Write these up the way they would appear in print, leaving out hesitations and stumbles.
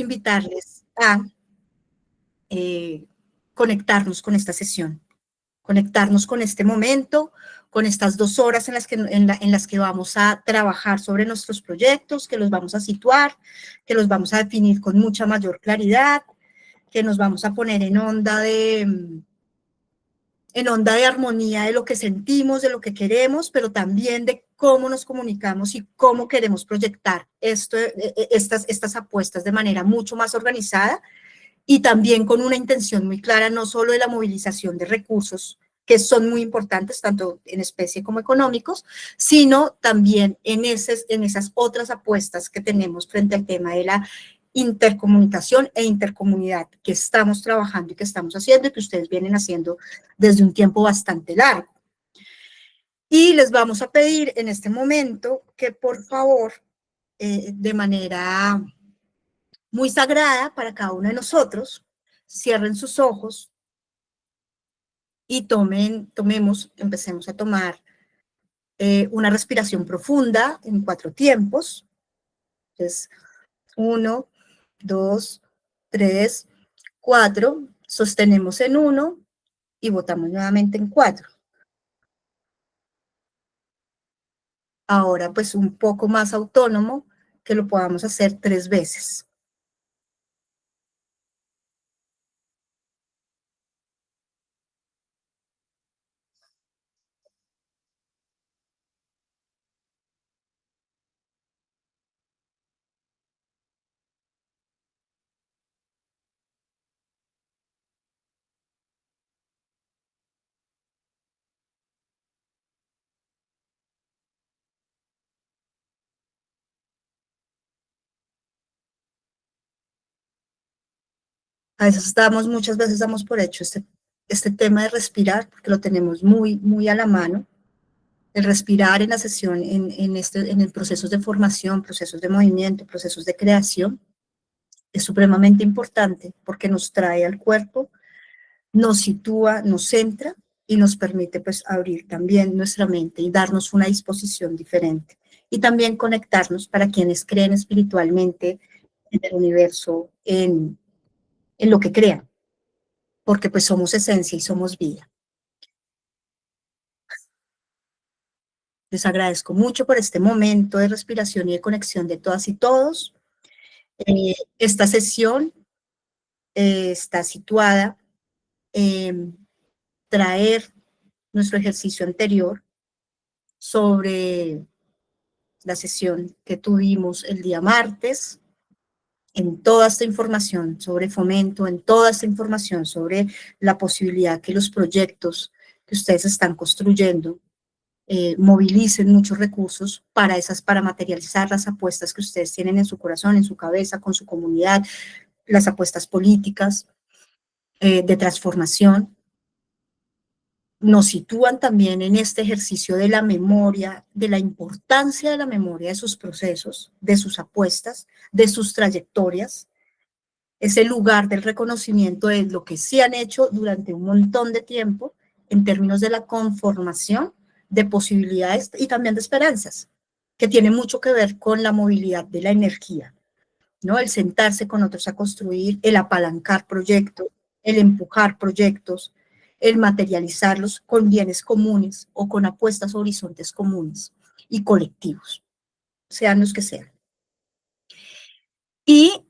invitarles a conectarnos con esta sesión, conectarnos con este momento, con estas 2 horas en las que vamos a trabajar sobre nuestros proyectos, que los vamos a situar, que los vamos a definir con mucha mayor claridad, que nos vamos a poner en onda de armonía de lo que sentimos, de lo que queremos, pero también de cómo nos comunicamos y cómo queremos proyectar estas apuestas de manera mucho más organizada y también con una intención muy clara, no solo de la movilización de recursos, que son muy importantes, tanto en especie como económicos, sino también en esas otras apuestas que tenemos frente al tema de la intercomunicación e intercomunidad que estamos trabajando y que estamos haciendo y que ustedes vienen haciendo desde un tiempo bastante largo. Y les vamos a pedir en este momento que por favor, de manera muy sagrada para cada uno de nosotros, cierren sus ojos y empecemos a tomar una respiración profunda en 4 tiempos. Entonces, 1, 2, 3, 4, sostenemos en 1 y botamos nuevamente en 4. Ahora, pues un poco más autónomo, que lo podamos hacer 3 veces. A veces muchas veces damos por hecho este tema de respirar, porque lo tenemos muy, muy a la mano. El respirar en la sesión, en el procesos de formación, procesos de movimiento, procesos de creación, es supremamente importante porque nos trae al cuerpo, nos sitúa, nos centra y nos permite pues abrir también nuestra mente y darnos una disposición diferente. Y también conectarnos para quienes creen espiritualmente en el universo, en lo que crean, porque pues somos esencia y somos vida. Les agradezco mucho por este momento de respiración y de conexión de todas y todos. Esta sesión está situada en traer nuestro ejercicio anterior sobre la sesión que tuvimos el día martes, en toda esta información sobre fomento, en toda esta información sobre la posibilidad que los proyectos que ustedes están construyendo movilicen muchos recursos para materializar las apuestas que ustedes tienen en su corazón, en su cabeza, con su comunidad, las apuestas políticas de transformación. Nos sitúan también en este ejercicio de la memoria, de la importancia de la memoria de sus procesos, de sus apuestas, de sus trayectorias. Es el lugar del reconocimiento de lo que sí han hecho durante un montón de tiempo en términos de la conformación de posibilidades y también de esperanzas, que tiene mucho que ver con la movilidad de la energía, ¿no? El sentarse con otros a construir, el apalancar proyectos, el empujar proyectos, el materializarlos con bienes comunes o con apuestas a horizontes comunes y colectivos, sean los que sean. Y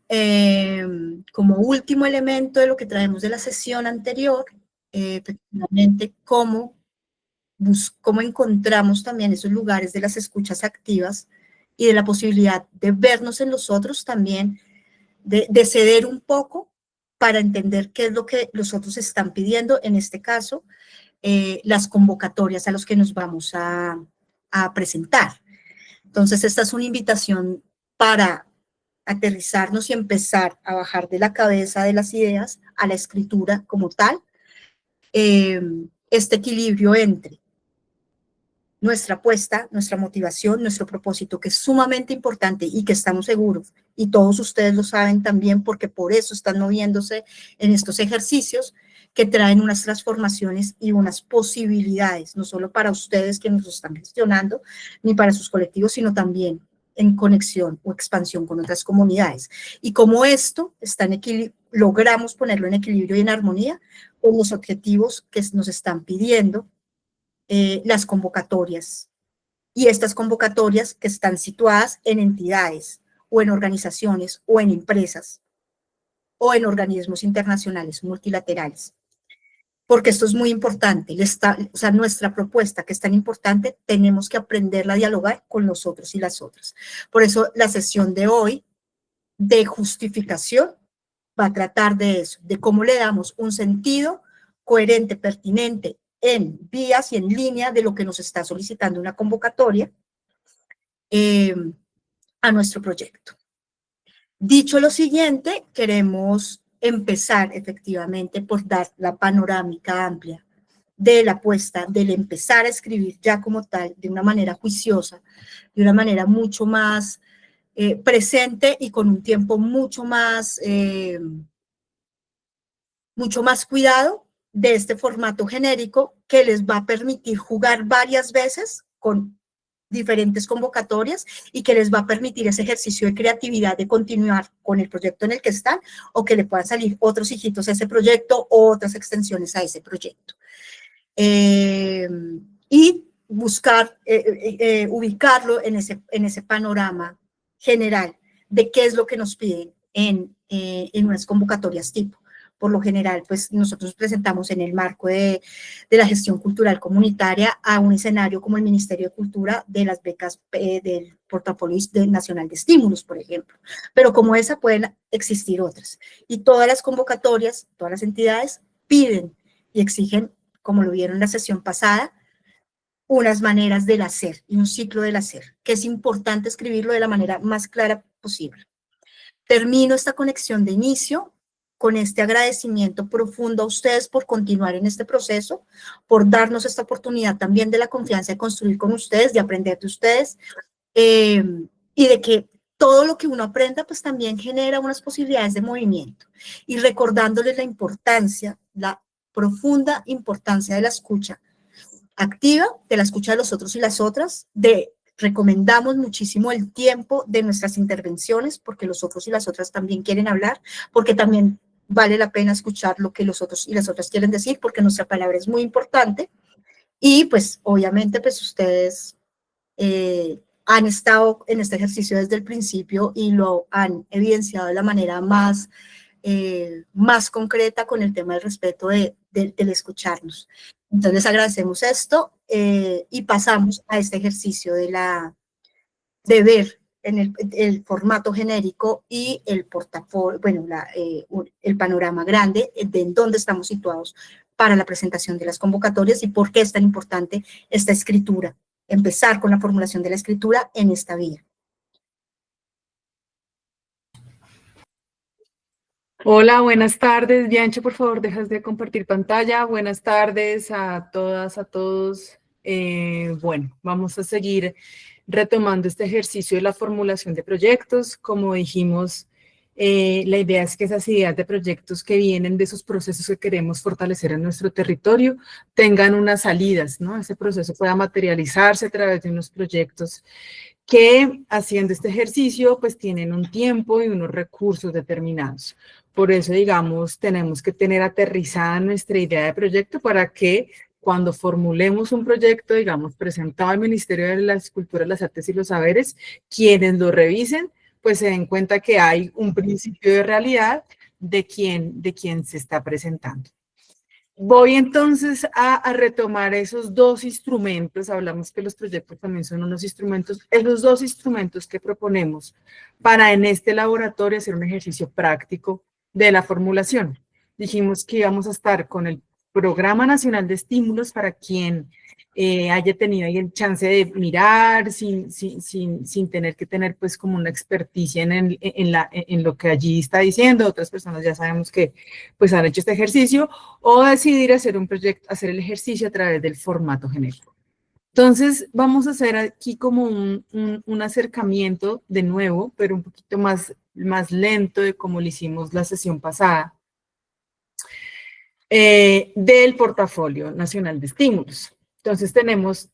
como último elemento de lo que traemos de la sesión anterior, efectivamente, cómo encontramos también esos lugares de las escuchas activas y de la posibilidad de vernos en los otros también, de ceder un poco para entender qué es lo que los otros están pidiendo, en este caso, las convocatorias a los que nos vamos a presentar. Entonces, esta es una invitación para aterrizarnos y empezar a bajar de la cabeza de las ideas a la escritura como tal, este equilibrio entre nuestra apuesta, nuestra motivación, nuestro propósito, que es sumamente importante y que estamos seguros, y todos ustedes lo saben también porque por eso están moviéndose en estos ejercicios que traen unas transformaciones y unas posibilidades, no solo para ustedes quienes los están gestionando, ni para sus colectivos, sino también en conexión o expansión con otras comunidades. Y como esto está logramos ponerlo en equilibrio y en armonía con los objetivos que nos están pidiendo las convocatorias. Y estas convocatorias que están situadas en entidades o en organizaciones o en empresas o en organismos internacionales multilaterales. Porque esto es muy importante, o sea, nuestra propuesta que es tan importante, tenemos que aprenderla a dialogar con los otros y las otras. Por eso la sesión de hoy de justificación va a tratar de eso, de cómo le damos un sentido coherente, pertinente, en vías y en línea de lo que nos está solicitando una convocatoria a nuestro proyecto. Dicho lo siguiente, queremos empezar efectivamente por dar la panorámica amplia de la apuesta, del empezar a escribir ya como tal, de una manera juiciosa, de una manera mucho más presente y con un tiempo mucho más cuidado de este formato genérico que les va a permitir jugar varias veces con diferentes convocatorias y que les va a permitir ese ejercicio de creatividad de continuar con el proyecto en el que están o que le puedan salir otros hijitos a ese proyecto o otras extensiones a ese proyecto. Y buscar, ubicarlo en ese panorama general de qué es lo que nos piden en unas convocatorias tipo. Por lo general, pues nosotros presentamos en el marco de la gestión cultural comunitaria a un escenario como el Ministerio de Cultura de las becas del portafolio nacional de estímulos, por ejemplo. Pero como esa pueden existir otras. Y todas las convocatorias, todas las entidades piden y exigen, como lo vieron en la sesión pasada, unas maneras del hacer y un ciclo del hacer, que es importante escribirlo de la manera más clara posible. Termino esta conexión de inicio con este agradecimiento profundo a ustedes por continuar en este proceso, por darnos esta oportunidad también de la confianza de construir con ustedes, de aprender de ustedes, y de que todo lo que uno aprenda pues también genera unas posibilidades de movimiento. Y recordándoles la importancia, la profunda importancia de la escucha activa, de la escucha de los otros y las otras, recomendamos muchísimo el tiempo de nuestras intervenciones, porque los otros y las otras también quieren hablar, porque también vale la pena escuchar lo que los otros y las otras quieren decir, porque nuestra palabra es muy importante. Y pues obviamente pues ustedes han estado en este ejercicio desde el principio y lo han evidenciado de la manera más concreta con el tema del respeto del escucharnos. Entonces les agradecemos esto y pasamos a este ejercicio de ver en el formato genérico y el portafolio, bueno, el panorama grande de en dónde estamos situados para la presentación de las convocatorias y por qué es tan importante esta escritura, empezar con la formulación de la escritura en esta vía. Hola, buenas tardes. Bianchi, por favor, dejas de compartir pantalla. Buenas tardes a todas, a todos. Bueno, vamos a seguir retomando este ejercicio de la formulación de proyectos. Como dijimos, la idea es que esas ideas de proyectos que vienen de esos procesos que queremos fortalecer en nuestro territorio tengan unas salidas, ¿no? Ese proceso pueda materializarse a través de unos proyectos que, haciendo este ejercicio, pues tienen un tiempo y unos recursos determinados. Por eso, digamos, tenemos que tener aterrizada nuestra idea de proyecto para que cuando formulemos un proyecto, digamos, presentado al Ministerio de las Culturas, las Artes y los Saberes, quienes lo revisen, pues se den cuenta que hay un principio de realidad de quién se está presentando. Voy entonces a retomar esos dos instrumentos, hablamos que los proyectos también son unos instrumentos, esos dos instrumentos que proponemos para en este laboratorio hacer un ejercicio práctico de la formulación. Dijimos que íbamos a estar con el Programa Nacional de Estímulos para quien haya tenido ahí el chance de mirar sin tener que tener pues como una experticia en lo que allí está diciendo. Otras personas ya sabemos que pues han hecho este ejercicio, o decidir hacer un proyecto, hacer el ejercicio a través del formato genérico. Entonces vamos a hacer aquí como un acercamiento de nuevo, pero un poquito más lento de como lo hicimos la sesión pasada, del portafolio nacional de estímulos. Entonces tenemos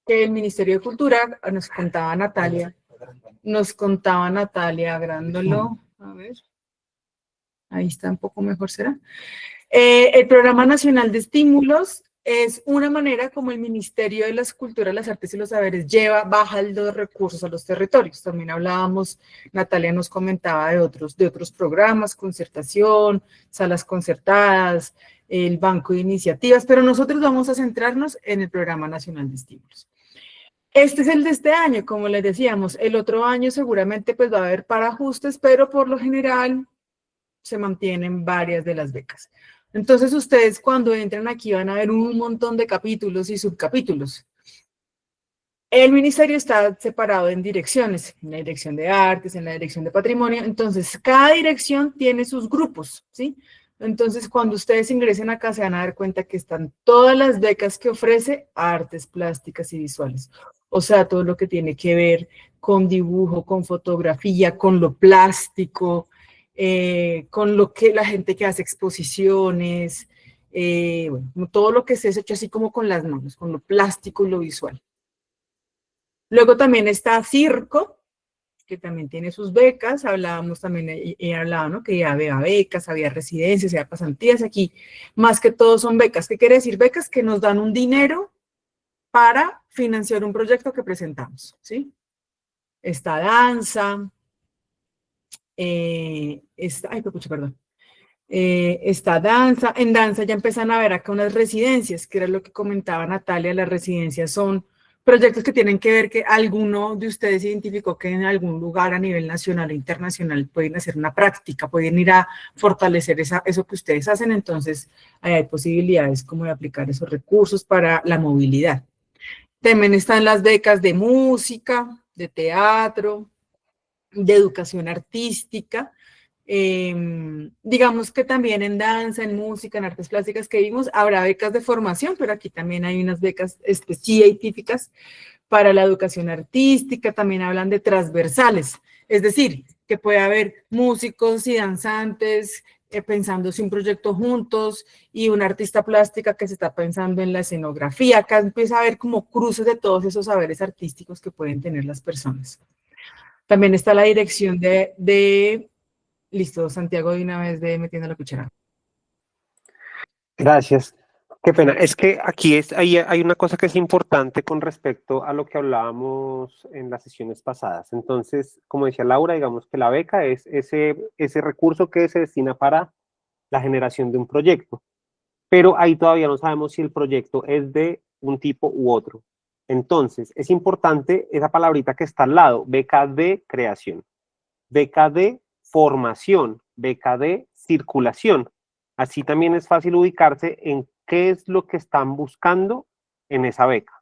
que el Ministerio de Cultura, nos contaba Natalia, nos contaba Natalia Grándolo, a ver, ahí está un poco mejor, ¿será? El Programa Nacional de Estímulos es una manera como el Ministerio de las Culturas, las Artes y los Saberes baja los recursos a los territorios. También hablábamos, Natalia nos comentaba de otros programas, concertación, salas concertadas, el Banco de Iniciativas, pero nosotros vamos a centrarnos en el Programa Nacional de Estímulos. Este es el de este año, como les decíamos. El otro año seguramente pues va a haber paraajustes, pero por lo general se mantienen varias de las becas. Entonces, ustedes cuando entran aquí van a ver un montón de capítulos y subcapítulos. El ministerio está separado en direcciones, en la dirección de artes, en la dirección de patrimonio. Entonces, cada dirección tiene sus grupos, ¿sí? Entonces, cuando ustedes ingresen acá, se van a dar cuenta que están todas las becas que ofrece artes plásticas y visuales. O sea, todo lo que tiene que ver con dibujo, con fotografía, con lo plástico, con lo que la gente que hace exposiciones, bueno, todo lo que se ha hecho así como con las manos, con lo plástico y lo visual. Luego también está Circo, que también tiene sus becas. Hablábamos también, hablaba, ¿no? Que ya había becas, había residencias, había pasantías. Aquí, más que todo son becas. ¿Qué quiere decir? Becas que nos dan un dinero para financiar un proyecto que presentamos, ¿sí? Está danza, perdón. Está danza. En danza ya empiezan a ver acá unas residencias, que era lo que comentaba Natalia. Las residencias son proyectos que tienen que ver que alguno de ustedes identificó que en algún lugar a nivel nacional o internacional pueden hacer una práctica, pueden ir a fortalecer eso que ustedes hacen. Entonces, hay posibilidades como de aplicar esos recursos para la movilidad. También están las becas de música, de teatro, de educación artística. Digamos que también en danza, en música, en artes plásticas que vimos, habrá becas de formación, pero aquí también hay unas becas específicas para la educación artística. También hablan de transversales, es decir, que puede haber músicos y danzantes pensándose un proyecto juntos y una artista plástica que se está pensando en la escenografía. Acá empieza a haber como cruces de todos esos saberes artísticos que pueden tener las personas. También está la dirección listo, Santiago, de una vez de metiendo la cuchara. Gracias. Qué pena. Es que aquí hay una cosa que es importante con respecto a lo que hablábamos en las sesiones pasadas. Entonces, como decía Laura, digamos que la beca es ese recurso que se destina para la generación de un proyecto. Pero ahí todavía no sabemos si el proyecto es de un tipo u otro. Entonces, es importante esa palabrita que está al lado, beca de creación, beca de formación, beca de circulación. Así también es fácil ubicarse en qué es lo que están buscando en esa beca.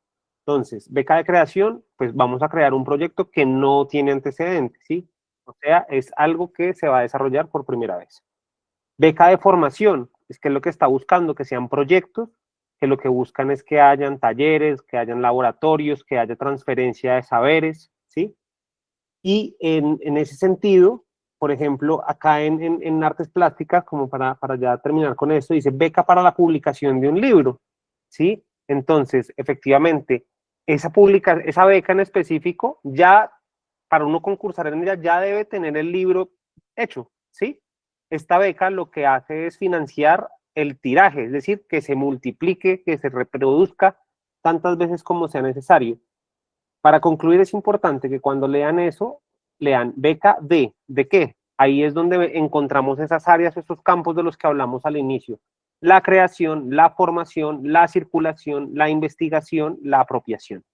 Entonces, beca de creación, pues vamos a crear un proyecto que no tiene antecedentes, ¿sí? O sea, es algo que se va a desarrollar por primera vez. Beca de formación, es que es lo que está buscando, que sean proyectos, que lo que buscan es que hayan talleres, que hayan laboratorios, que haya transferencia de saberes, ¿sí? Y en ese sentido, por ejemplo, acá en artes plásticas, como para ya terminar con esto, dice beca para la publicación de un libro, ¿sí? Entonces, efectivamente, esa beca en específico, ya para uno concursar en ella, ya debe tener el libro hecho, ¿sí? Esta beca lo que hace es financiar el tiraje, es decir, que se multiplique, que se reproduzca tantas veces como sea necesario. Para concluir, es importante que cuando lean eso, lean beca ¿de qué? Ahí es donde encontramos esas áreas, esos campos de los que hablamos al inicio. La creación, la formación, la circulación, la investigación, la apropiación.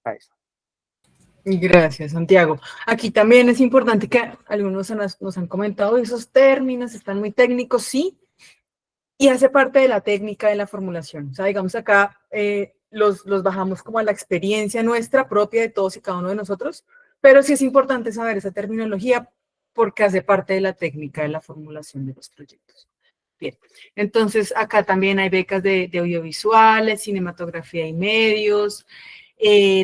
Para eso. Gracias, Santiago. Aquí también es importante que algunos nos han comentado esos términos, están muy técnicos, sí, y hace parte de la técnica de la formulación. O sea, digamos acá los bajamos como a la experiencia nuestra propia de todos y cada uno de nosotros, pero sí es importante saber esa terminología porque hace parte de la técnica de la formulación de los proyectos. Bien, entonces acá también hay becas de audiovisuales, cinematografía y medios.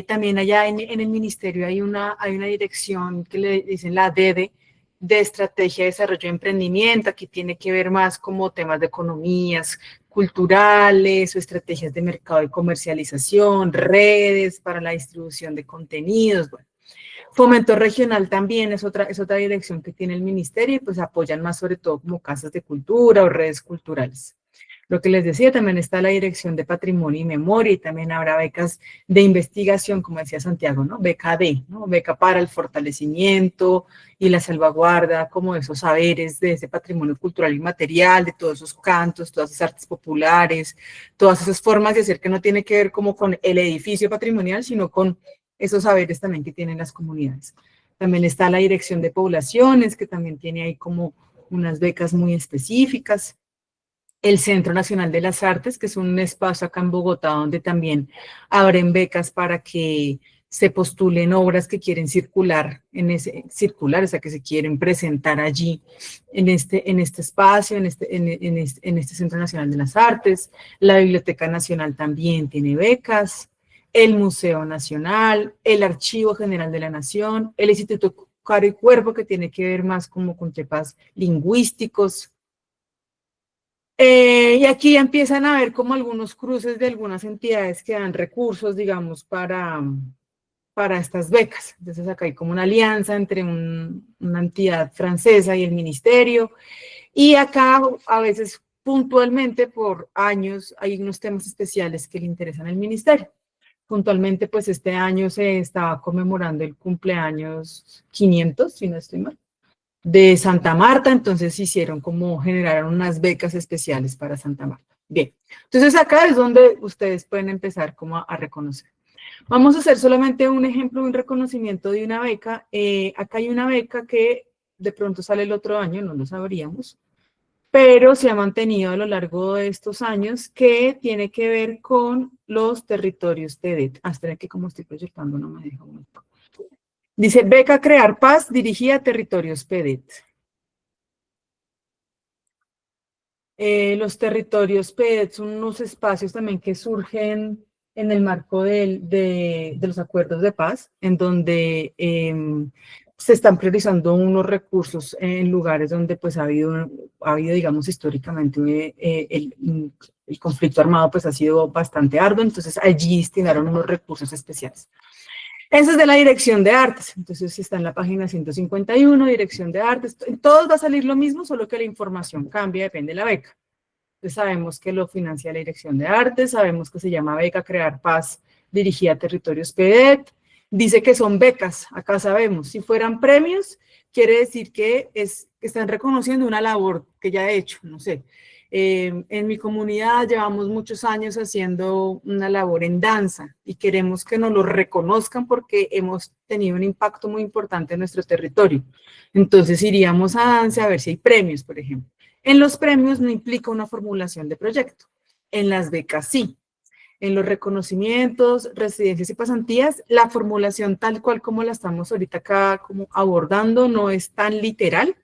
También allá en el ministerio hay una dirección que le dicen la DEDE, de Estrategia de Desarrollo de Emprendimiento. Aquí tiene que ver más como temas de economías culturales o estrategias de mercado y comercialización, redes para la distribución de contenidos. Bueno, Fomento regional también es otra dirección que tiene el ministerio y pues apoyan más sobre todo como casas de cultura o redes culturales. Lo que les decía, también está la Dirección de Patrimonio y Memoria y también habrá becas de investigación, como decía Santiago, ¿no? Beca D, ¿no? Beca para el fortalecimiento y la salvaguarda como de esos saberes, de ese patrimonio cultural y material, de todos esos cantos, todas esas artes populares, todas esas formas de hacer que no tiene que ver como con el edificio patrimonial, sino con esos saberes también que tienen las comunidades. También está la Dirección de Poblaciones, que también tiene ahí como unas becas muy específicas. El Centro Nacional de las Artes, que es un espacio acá en Bogotá donde también abren becas para que se postulen obras que quieren circular, o sea, que se quieren presentar allí en este espacio, en este Centro Nacional de las Artes. La Biblioteca Nacional también tiene becas, el Museo Nacional, el Archivo General de la Nación, el Instituto Caro y Cuervo, que tiene que ver más como con temas lingüísticos. Y aquí ya empiezan a ver como algunos cruces de algunas entidades que dan recursos, digamos, para estas becas. Entonces acá hay como una alianza entre una entidad francesa y el ministerio. Y acá a veces puntualmente por años hay unos temas especiales que le interesan al ministerio. Puntualmente pues este año se estaba conmemorando el cumpleaños 500, si no estoy mal, de Santa Marta, entonces generaron unas becas especiales para Santa Marta. Bien, entonces acá es donde ustedes pueden empezar como a reconocer. Vamos a hacer solamente un ejemplo, un reconocimiento de una beca. Acá hay una beca que de pronto sale el otro año, no lo sabríamos, pero se ha mantenido a lo largo de estos años que tiene que ver con los territorios TEDET. Hasta que como estoy proyectando no me deja un momento. Dice, beca Crear Paz dirigida a territorios PEDET. Los territorios PEDET son unos espacios también que surgen en el marco de los acuerdos de paz, en donde se están priorizando unos recursos en lugares donde pues ha habido digamos, históricamente el conflicto armado pues ha sido bastante arduo, entonces allí destinaron unos recursos especiales. Esa es de la Dirección de Artes, entonces está en la página 151, Dirección de Artes, en todos va a salir lo mismo, solo que la información cambia, depende de la beca. Entonces sabemos que lo financia la Dirección de Artes, sabemos que se llama Beca Crear Paz dirigida a territorios PEDET, dice que son becas, acá sabemos, si fueran premios, quiere decir que están reconociendo una labor que ya he hecho, no sé. En mi comunidad llevamos muchos años haciendo una labor en danza y queremos que nos lo reconozcan porque hemos tenido un impacto muy importante en nuestro territorio. Entonces iríamos a danza a ver si hay premios, por ejemplo. En los premios no implica una formulación de proyecto, en las becas sí. En los reconocimientos, residencias y pasantías, la formulación tal cual como la estamos ahorita acá como abordando no es tan literal,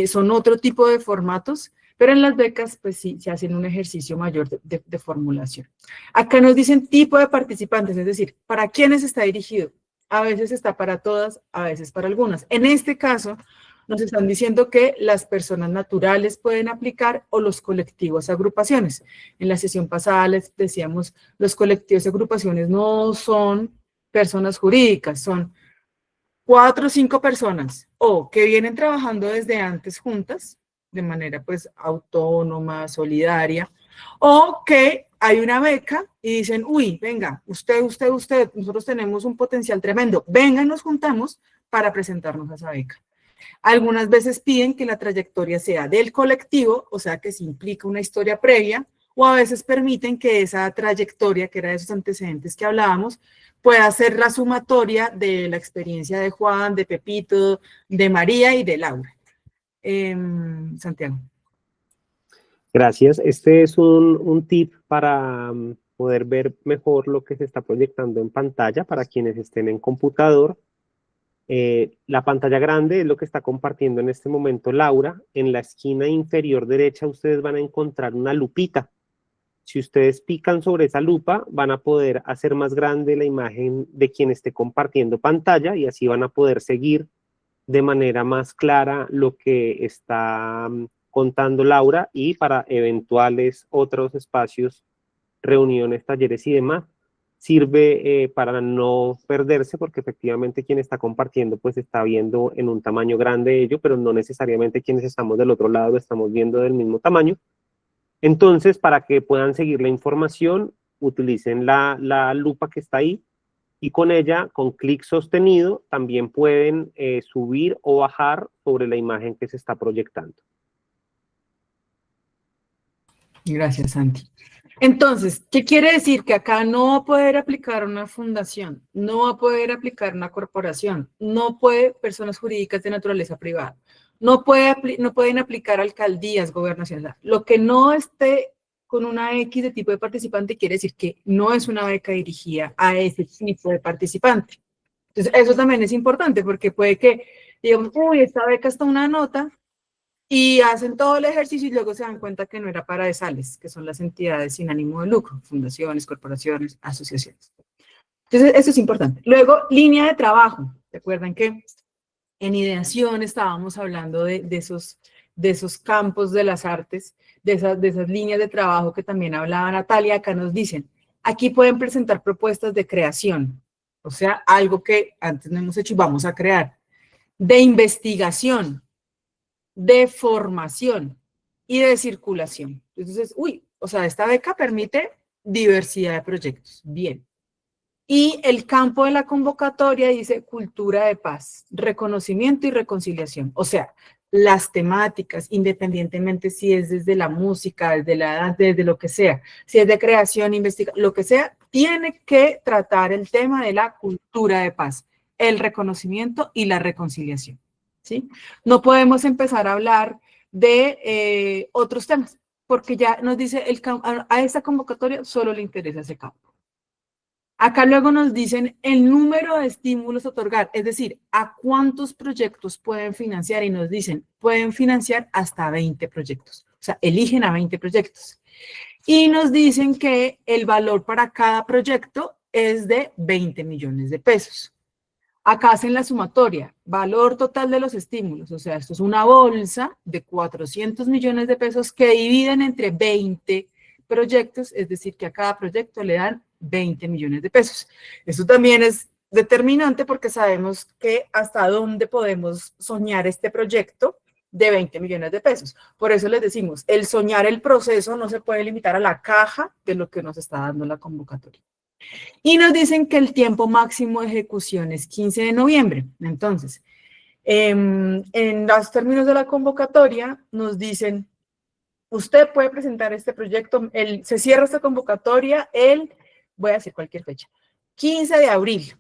son otro tipo de formatos, pero en las becas, pues sí, se hacen un ejercicio mayor de formulación. Acá nos dicen tipo de participantes, es decir, ¿para quiénes está dirigido? A veces está para todas, a veces para algunas. En este caso, nos están diciendo que las personas naturales pueden aplicar o los colectivos, agrupaciones. En la sesión pasada les decíamos, los colectivos y agrupaciones no son personas jurídicas, son 4 o 5 personas o que vienen trabajando desde antes juntas, de manera pues autónoma, solidaria, o que hay una beca y dicen, uy, venga, usted, nosotros tenemos un potencial tremendo, venga, nos juntamos para presentarnos a esa beca. Algunas veces piden que la trayectoria sea del colectivo, o sea que se implica una historia previa, o a veces permiten que esa trayectoria, que era de esos antecedentes que hablábamos, pueda ser la sumatoria de la experiencia de Juan, de Pepito, de María y de Laura. Santiago. Gracias. Este es un tip para poder ver mejor lo que se está proyectando en pantalla para quienes estén en computador. La pantalla grande es lo que está compartiendo en este momento Laura. En la esquina inferior derecha ustedes van a encontrar una lupita. Si ustedes pican sobre esa lupa, van a poder hacer más grande la imagen de quien esté compartiendo pantalla y así van a poder seguir de manera más clara lo que está contando Laura y para eventuales otros espacios, reuniones, talleres y demás, sirve para no perderse, porque efectivamente quien está compartiendo pues está viendo en un tamaño grande ello, pero no necesariamente quienes estamos del otro lado lo estamos viendo del mismo tamaño. Entonces, para que puedan seguir la información, utilicen la lupa que está ahí, y con ella, con clic sostenido, también pueden subir o bajar sobre la imagen que se está proyectando. Gracias, Santi. Entonces, ¿qué quiere decir? Que acá no va a poder aplicar una fundación, no va a poder aplicar una corporación, no puede personas jurídicas de naturaleza privada, no pueden aplicar alcaldías, gobernaciones. Lo que no esté con una X de tipo de participante quiere decir que no es una beca dirigida a ese tipo de participante. Entonces, eso también es importante porque puede que, digamos, uy, esta beca está una nota, y hacen todo el ejercicio y luego se dan cuenta que no era para ESALES, que son las entidades sin ánimo de lucro, fundaciones, corporaciones, asociaciones. Entonces, eso es importante. Luego, línea de trabajo. ¿Recuerdan que en ideación estábamos hablando de esos campos de las artes, de esas líneas de trabajo que también hablaba Natalia? Acá nos dicen, aquí pueden presentar propuestas de creación, o sea, algo que antes no hemos hecho y vamos a crear, de investigación, de formación y de circulación. Entonces, o sea, esta beca permite diversidad de proyectos. Bien. Y el campo de la convocatoria dice cultura de paz, reconocimiento y reconciliación. O sea, las temáticas, independientemente si es desde la música, desde la edad, desde lo que sea, si es de creación, investigación, lo que sea, tiene que tratar el tema de la cultura de paz, el reconocimiento y la reconciliación. ¿Sí? No podemos empezar a hablar de otros temas, porque ya nos dice, a esta convocatoria solo le interesa ese campo. Acá luego nos dicen el número de estímulos a otorgar, es decir, a cuántos proyectos pueden financiar, y nos dicen, pueden financiar hasta 20 proyectos, o sea, eligen a 20 proyectos. Y nos dicen que el valor para cada proyecto es de 20 millones de pesos. Acá hacen la sumatoria, valor total de los estímulos, o sea, esto es una bolsa de 400 millones de pesos que dividen entre 20 proyectos, es decir, que a cada proyecto le dan 20 millones de pesos. Eso también es determinante porque sabemos que hasta dónde podemos soñar este proyecto de 20 millones de pesos. Por eso les decimos, el soñar el proceso no se puede limitar a la caja de lo que nos está dando la convocatoria. Y nos dicen que el tiempo máximo de ejecución es 15 de noviembre. Entonces, en los términos de la convocatoria nos dicen, usted puede presentar este proyecto, se cierra esta convocatoria voy a decir cualquier fecha, 15 de abril.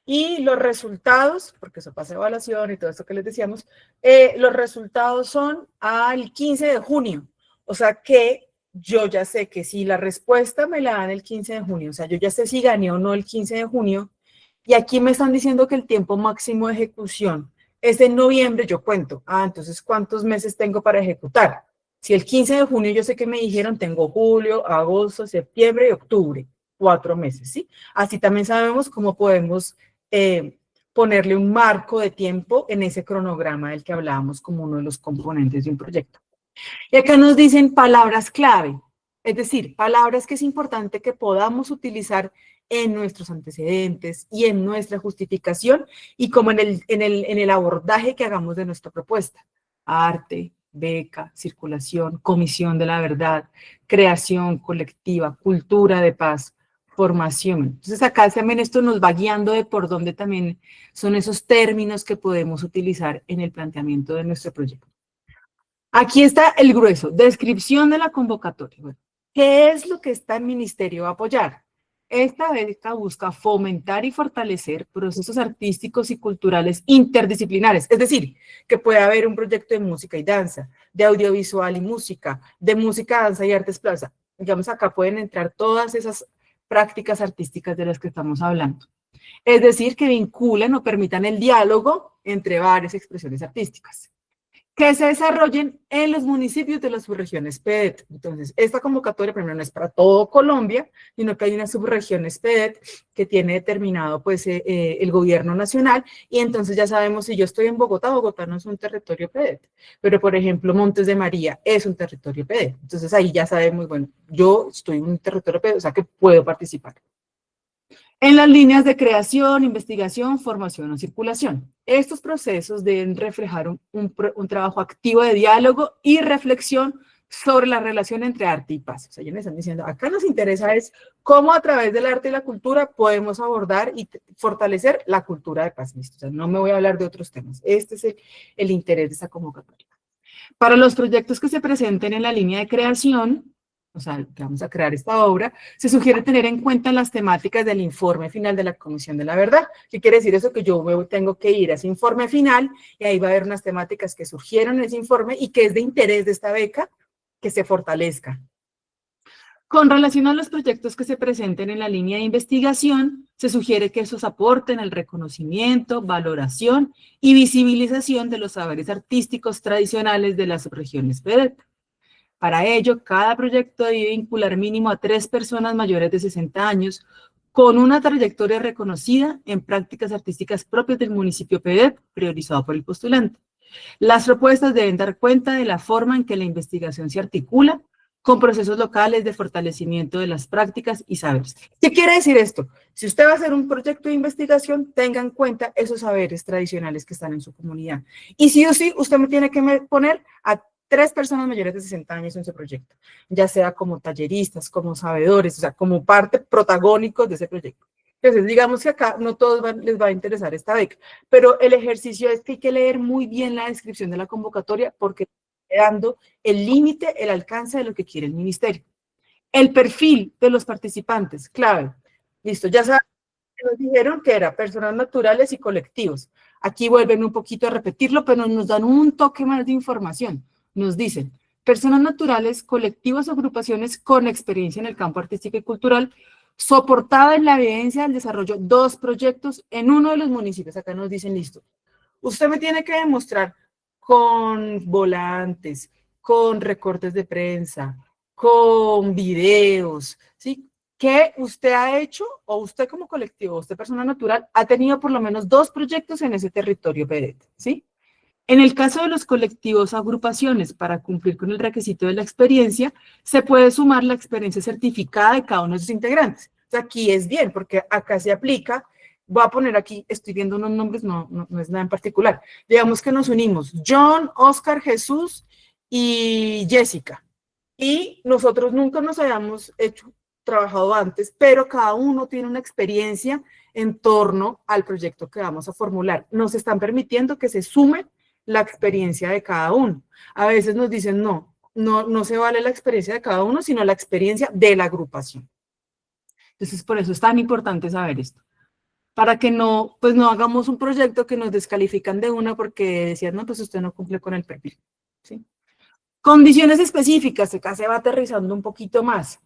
Y los resultados, porque eso pasa evaluación y todo esto que les decíamos, los resultados son al 15 de junio. O sea que yo ya sé que si la respuesta me la dan el 15 de junio, o sea, yo ya sé si gané o no el 15 de junio, y aquí me están diciendo que el tiempo máximo de ejecución es en noviembre, yo cuento, entonces, ¿cuántos meses tengo para ejecutar? Si el 15 de junio yo sé que me dijeron, tengo julio, agosto, septiembre y octubre, 4 meses, ¿sí? Así también sabemos cómo podemos ponerle un marco de tiempo en ese cronograma del que hablábamos como uno de los componentes de un proyecto. Y acá nos dicen palabras clave, es decir, palabras que es importante que podamos utilizar en nuestros antecedentes y en nuestra justificación y como en el abordaje que hagamos de nuestra propuesta. Arte, beca, circulación, comisión de la verdad, creación colectiva, cultura de paz, formación. Entonces acá también esto nos va guiando de por dónde también son esos términos que podemos utilizar en el planteamiento de nuestro proyecto. Aquí está el grueso, descripción de la convocatoria. Bueno, ¿qué es lo que está el ministerio a apoyar? Esta beca busca fomentar y fortalecer procesos artísticos y culturales interdisciplinares, es decir, que puede haber un proyecto de música y danza, de audiovisual y música, de música, danza y artes plaza. Digamos, acá pueden entrar todas esas prácticas artísticas de las que estamos hablando. Es decir, que vinculen o permitan el diálogo entre varias expresiones artísticas que se desarrollen en los municipios de las subregiones PEDET. Entonces, esta convocatoria primero no es para todo Colombia, sino que hay unas subregiones PEDET que tiene determinado pues el gobierno nacional, y entonces ya sabemos, si yo estoy en Bogotá, Bogotá no es un territorio PEDET, pero por ejemplo Montes de María es un territorio PEDET. Entonces ahí ya sabemos, bueno, yo estoy en un territorio PEDET, o sea que puedo participar. en las líneas de creación, investigación, formación o circulación. Estos procesos deben reflejar un trabajo activo de diálogo y reflexión sobre la relación entre arte y paz. O sea, ya me están diciendo, acá nos interesa es cómo a través del arte y la cultura podemos abordar y fortalecer la cultura de paz. ¿Listo? O sea, no me voy a hablar de otros temas. Este es el interés de esta convocatoria. Para los proyectos que se presenten en la línea de creación, o sea, que vamos a crear esta obra, se sugiere tener en cuenta las temáticas del informe final de la Comisión de la Verdad. ¿Qué quiere decir eso? Que yo tengo que ir a ese informe final y ahí va a haber unas temáticas que surgieron en ese informe y que es de interés de esta beca que se fortalezca. Con relación a los proyectos que se presenten en la línea de investigación, se sugiere que esos aporten el reconocimiento, valoración y visibilización de los saberes artísticos tradicionales de las regiones PEDET. Para ello, cada proyecto debe vincular mínimo a 3 personas mayores de 60 años con una trayectoria reconocida en prácticas artísticas propias del municipio PEDET, priorizado por el postulante. Las propuestas deben dar cuenta de la forma en que la investigación se articula con procesos locales de fortalecimiento de las prácticas y saberes. ¿Qué quiere decir esto? Si usted va a hacer un proyecto de investigación, tenga en cuenta esos saberes tradicionales que están en su comunidad. Y sí o sí, usted me tiene que poner a 3 personas mayores de 60 años en su proyecto, ya sea como talleristas, como sabedores, o sea, como parte protagónicos de ese proyecto. Entonces, digamos que acá no todos les va a interesar esta beca, pero el ejercicio es que hay que leer muy bien la descripción de la convocatoria porque está dando el límite, el alcance de lo que quiere el ministerio. El perfil de los participantes, clave. Listo, ya saben que nos dijeron que era personas naturales y colectivos. Aquí vuelven un poquito a repetirlo, pero nos dan un toque más de información. Nos dicen, personas naturales, colectivos o agrupaciones con experiencia en el campo artístico y cultural, soportada en la evidencia del desarrollo 2 proyectos en uno de los municipios. Acá nos dicen, listo, usted me tiene que demostrar con volantes, con recortes de prensa, con videos, ¿sí? Que usted ha hecho, o usted como colectivo, usted persona natural, ha tenido por lo menos 2 proyectos en ese territorio PEDET, ¿sí? En el caso de los colectivos o agrupaciones, para cumplir con el requisito de la experiencia, se puede sumar la experiencia certificada de cada uno de sus integrantes. O sea, aquí es bien, porque acá se aplica, voy a poner aquí, estoy viendo unos nombres, no es nada en particular. Digamos que nos unimos, John, Oscar, Jesús y Jessica. Y nosotros nunca nos habíamos trabajado antes, pero cada uno tiene una experiencia en torno al proyecto que vamos a formular. Nos están permitiendo que se sume la experiencia de cada uno. A veces nos dicen, no se vale la experiencia de cada uno, sino la experiencia de la agrupación. Entonces, por eso es tan importante saber esto. Para que no hagamos un proyecto que nos descalifican de una porque decían, no, pues usted no cumple con el perfil. ¿Sí? Condiciones específicas, acá se va aterrizando un poquito más.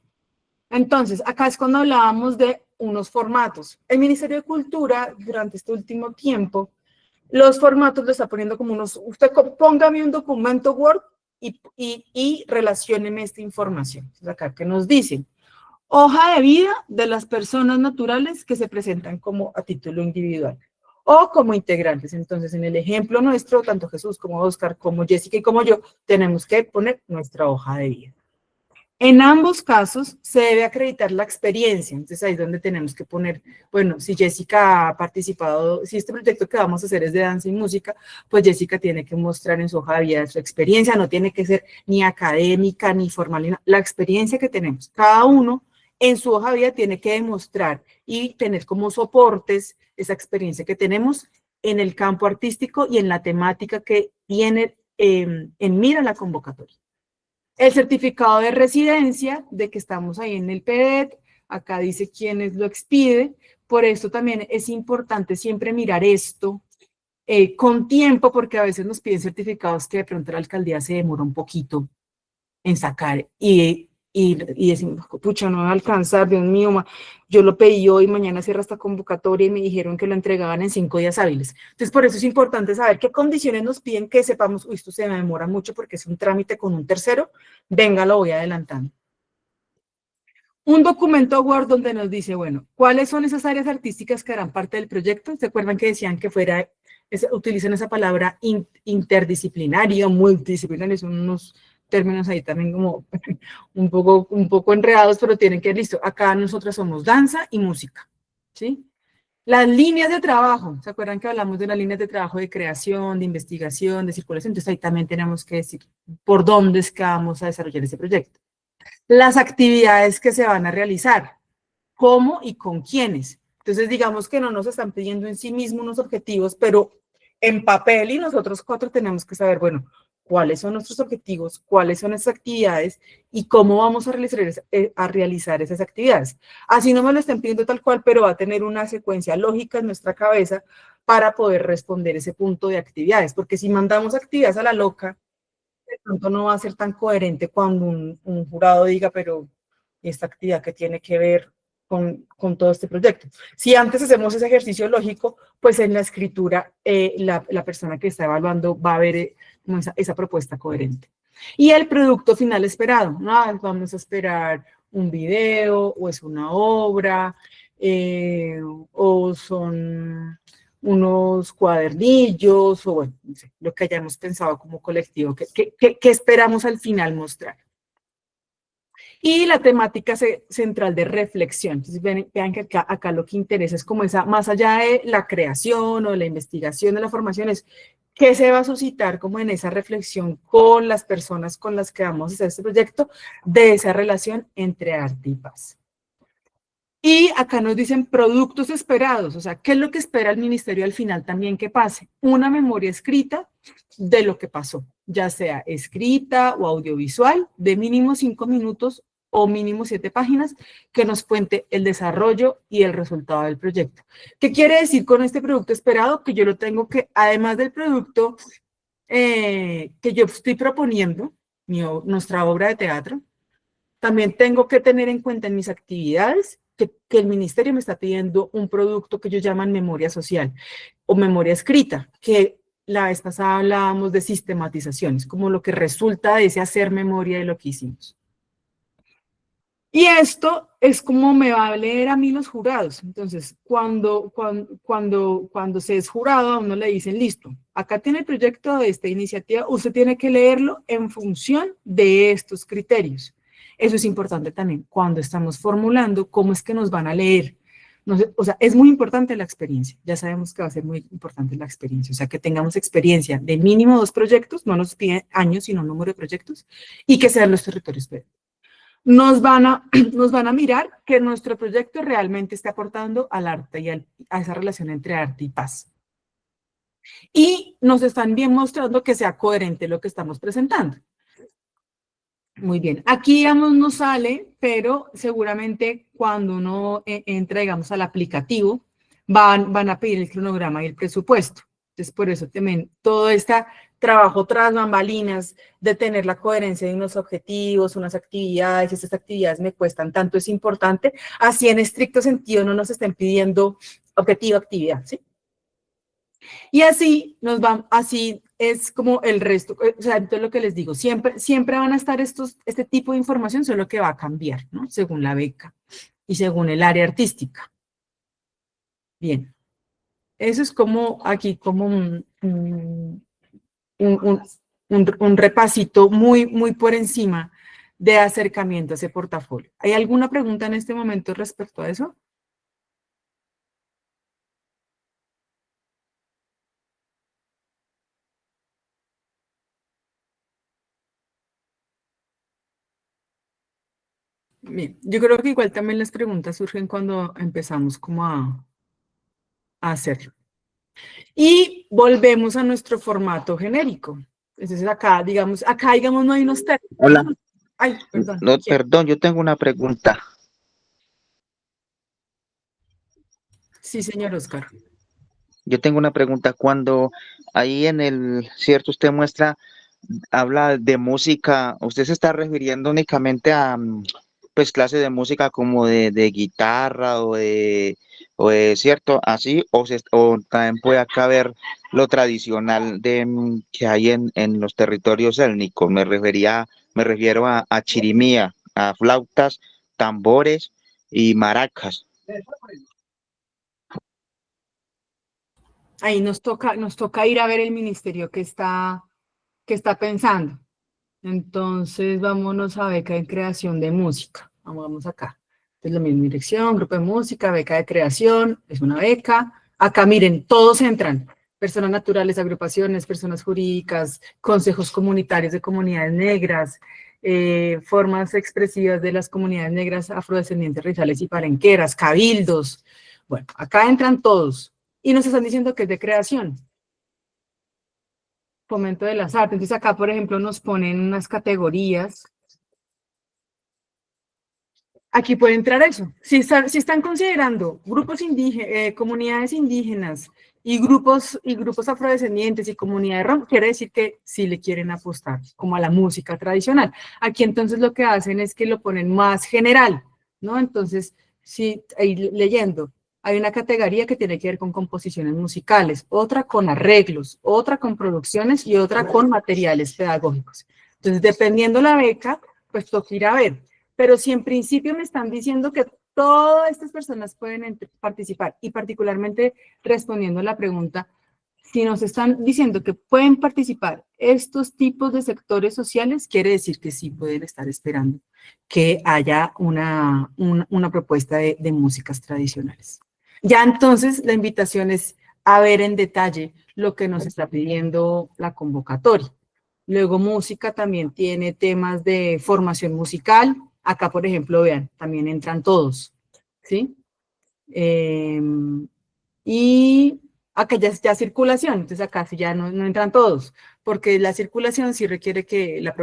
Entonces, acá es cuando hablábamos de unos formatos. El Ministerio de Cultura, durante este último tiempo, los formatos lo está poniendo como unos, usted póngame un documento Word y relacióneme esta información. Entonces acá que nos dicen, hoja de vida de las personas naturales que se presentan como a título individual o como integrantes. Entonces en el ejemplo nuestro, tanto Jesús como Oscar, como Jessica y como yo, tenemos que poner nuestra hoja de vida. En ambos casos se debe acreditar la experiencia, entonces ahí es donde tenemos que poner, bueno, si Jessica ha participado, si este proyecto que vamos a hacer es de danza y música, pues Jessica tiene que mostrar en su hoja de vida su experiencia, no tiene que ser ni académica ni formal, la experiencia que tenemos. Cada uno en su hoja de vida tiene que demostrar y tener como soportes esa experiencia que tenemos en el campo artístico y en la temática que tiene en mira la convocatoria. El certificado de residencia, de que estamos ahí en el PEDET, acá dice quiénes lo expide, por eso también es importante siempre mirar esto con tiempo, porque a veces nos piden certificados que de pronto la alcaldía se demora un poquito en sacar y decimos, pucha, no va a alcanzar, Dios mío, yo lo pedí hoy, mañana cierra esta convocatoria y me dijeron que lo entregaban en 5 días hábiles. Entonces, por eso es importante saber qué condiciones nos piden, que sepamos, uy, esto se me demora mucho porque es un trámite con un tercero, venga, lo voy adelantando. Un documento Word donde nos dice, bueno, ¿cuáles son esas áreas artísticas que harán parte del proyecto? ¿Se acuerdan que decían que utilizan esa palabra interdisciplinario, multidisciplinario, son unos términos ahí también como un poco enredados, pero tienen que ir listo. Acá nosotros somos danza y música. ¿sí? Las líneas de trabajo, ¿se acuerdan que hablamos de las líneas de trabajo de creación, de investigación, de circulación? Entonces ahí también tenemos que decir por dónde es que vamos a desarrollar ese proyecto. Las actividades que se van a realizar, cómo y con quiénes. Entonces digamos que no nos están pidiendo en sí mismos unos objetivos, pero en papel y nosotros 4 tenemos que saber, bueno, cuáles son nuestros objetivos, cuáles son esas actividades y cómo vamos a realizar esas actividades. Así no me lo estén pidiendo tal cual, pero va a tener una secuencia lógica en nuestra cabeza para poder responder ese punto de actividades, porque si mandamos actividades a la loca, de pronto no va a ser tan coherente cuando un jurado diga, pero esta actividad que tiene que ver con todo este proyecto. Si antes hacemos ese ejercicio lógico, pues en la escritura la persona que está evaluando va a ver como esa propuesta coherente. Y el producto final esperado, ¿no? Vamos a esperar un video, o es una obra, o son unos cuadernillos, o bueno, no sé, lo que hayamos pensado como colectivo, ¿qué esperamos al final mostrar? Y la temática central de reflexión. Entonces, vean que acá lo que interesa es como esa, más allá de la creación o de la investigación de la formación, es qué se va a suscitar como en esa reflexión con las personas con las que vamos a hacer este proyecto, de esa relación entre arte y paz. Y acá nos dicen productos esperados, o sea, ¿qué es lo que espera el ministerio al final también que pase? Una memoria escrita de lo que pasó, ya sea escrita o audiovisual, de mínimo 5 minutos o mínimo 7 páginas, que nos cuente el desarrollo y el resultado del proyecto. ¿Qué quiere decir con este producto esperado? Que yo lo tengo que, además del producto que yo estoy proponiendo, nuestra obra de teatro, también tengo que tener en cuenta en mis actividades que el ministerio me está pidiendo un producto que ellos llaman memoria social o memoria escrita, que la vez pasada hablábamos de sistematizaciones, como lo que resulta de ese hacer memoria de lo que hicimos. Y esto es como me va a leer a mí los jurados. Entonces, cuando se es jurado, a uno le dicen, listo, acá tiene el proyecto de esta iniciativa, usted tiene que leerlo en función de estos criterios. Eso es importante también cuando estamos formulando cómo es que nos van a leer. No sé, o sea, es muy importante la experiencia. Ya sabemos que va a ser muy importante la experiencia. O sea, que tengamos experiencia de mínimo 2 proyectos, no nos piden años, sino número de proyectos, y que sean los territorios nos van a mirar que nuestro proyecto realmente esté aportando al arte y a esa relación entre arte y paz. Y nos están bien mostrando que sea coherente lo que estamos presentando. Muy bien, aquí digamos no sale, pero seguramente cuando uno entra, digamos, al aplicativo, van a pedir el cronograma y el presupuesto. Entonces, por eso también todo este trabajo tras bambalinas de tener la coherencia de unos objetivos, unas actividades, estas actividades me cuestan tanto, es importante, así en estricto sentido no nos estén pidiendo objetivo, actividad, ¿sí? Y así así es como el resto, o sea, entonces lo que les digo, siempre van a estar este tipo de información, solo que va a cambiar, ¿no? Según la beca y según el área artística. Bien, eso es como aquí como un repasito muy por encima de acercamiento a ese portafolio. ¿Hay alguna pregunta en este momento respecto a eso? Bien, yo creo que igual también las preguntas surgen cuando empezamos como a hacerlo. Y volvemos a nuestro formato genérico. Entonces acá, digamos, no hay unos términos. Hola, Ay, perdón. no, ¿Quién? perdón, yo tengo una pregunta. Sí, señor Oscar. Yo tengo una pregunta. Cuando ahí en el, cierto, usted muestra, habla de música, ¿usted se está refiriendo únicamente a, pues, clases de música como de guitarra cierto, así, o también puede acá ver lo tradicional que hay en los territorios étnicos? Me refiero a chirimía, a flautas, tambores y maracas. Ahí nos toca ir a ver el ministerio que está pensando. Entonces, vámonos a beca en creación de música. Vamos acá. Es lo mismo, dirección, grupo de música, beca de creación, es una beca. Acá miren, todos entran, personas naturales, agrupaciones, personas jurídicas, consejos comunitarios de comunidades negras, formas expresivas de las comunidades negras, afrodescendientes, raciales y palenqueras, cabildos. Bueno, acá entran todos y nos están diciendo que es de creación. Fomento de las artes. Entonces acá, por ejemplo, nos ponen unas categorías. Aquí puede entrar eso. Si están considerando grupos indígenas, comunidades indígenas y grupos afrodescendientes y comunidades rom, quiere decir que sí le quieren apostar como a la música tradicional. Aquí entonces lo que hacen es que lo ponen más general, ¿no? Entonces, sí, ahí leyendo, hay una categoría que tiene que ver con composiciones musicales, otra con arreglos, otra con producciones y otra con materiales pedagógicos. Entonces, dependiendo la beca, pues toca ir a ver. Pero si en principio me están diciendo que todas estas personas pueden participar, y particularmente respondiendo a la pregunta, si nos están diciendo que pueden participar estos tipos de sectores sociales, quiere decir que sí pueden estar esperando que haya una propuesta de músicas tradicionales. Ya entonces la invitación es a ver en detalle lo que nos está pidiendo la convocatoria. Luego música también tiene temas de formación musical. Acá, por ejemplo, vean, también entran todos, ¿sí? Y acá ya circulación, entonces acá sí ya no entran todos, porque la circulación sí requiere que la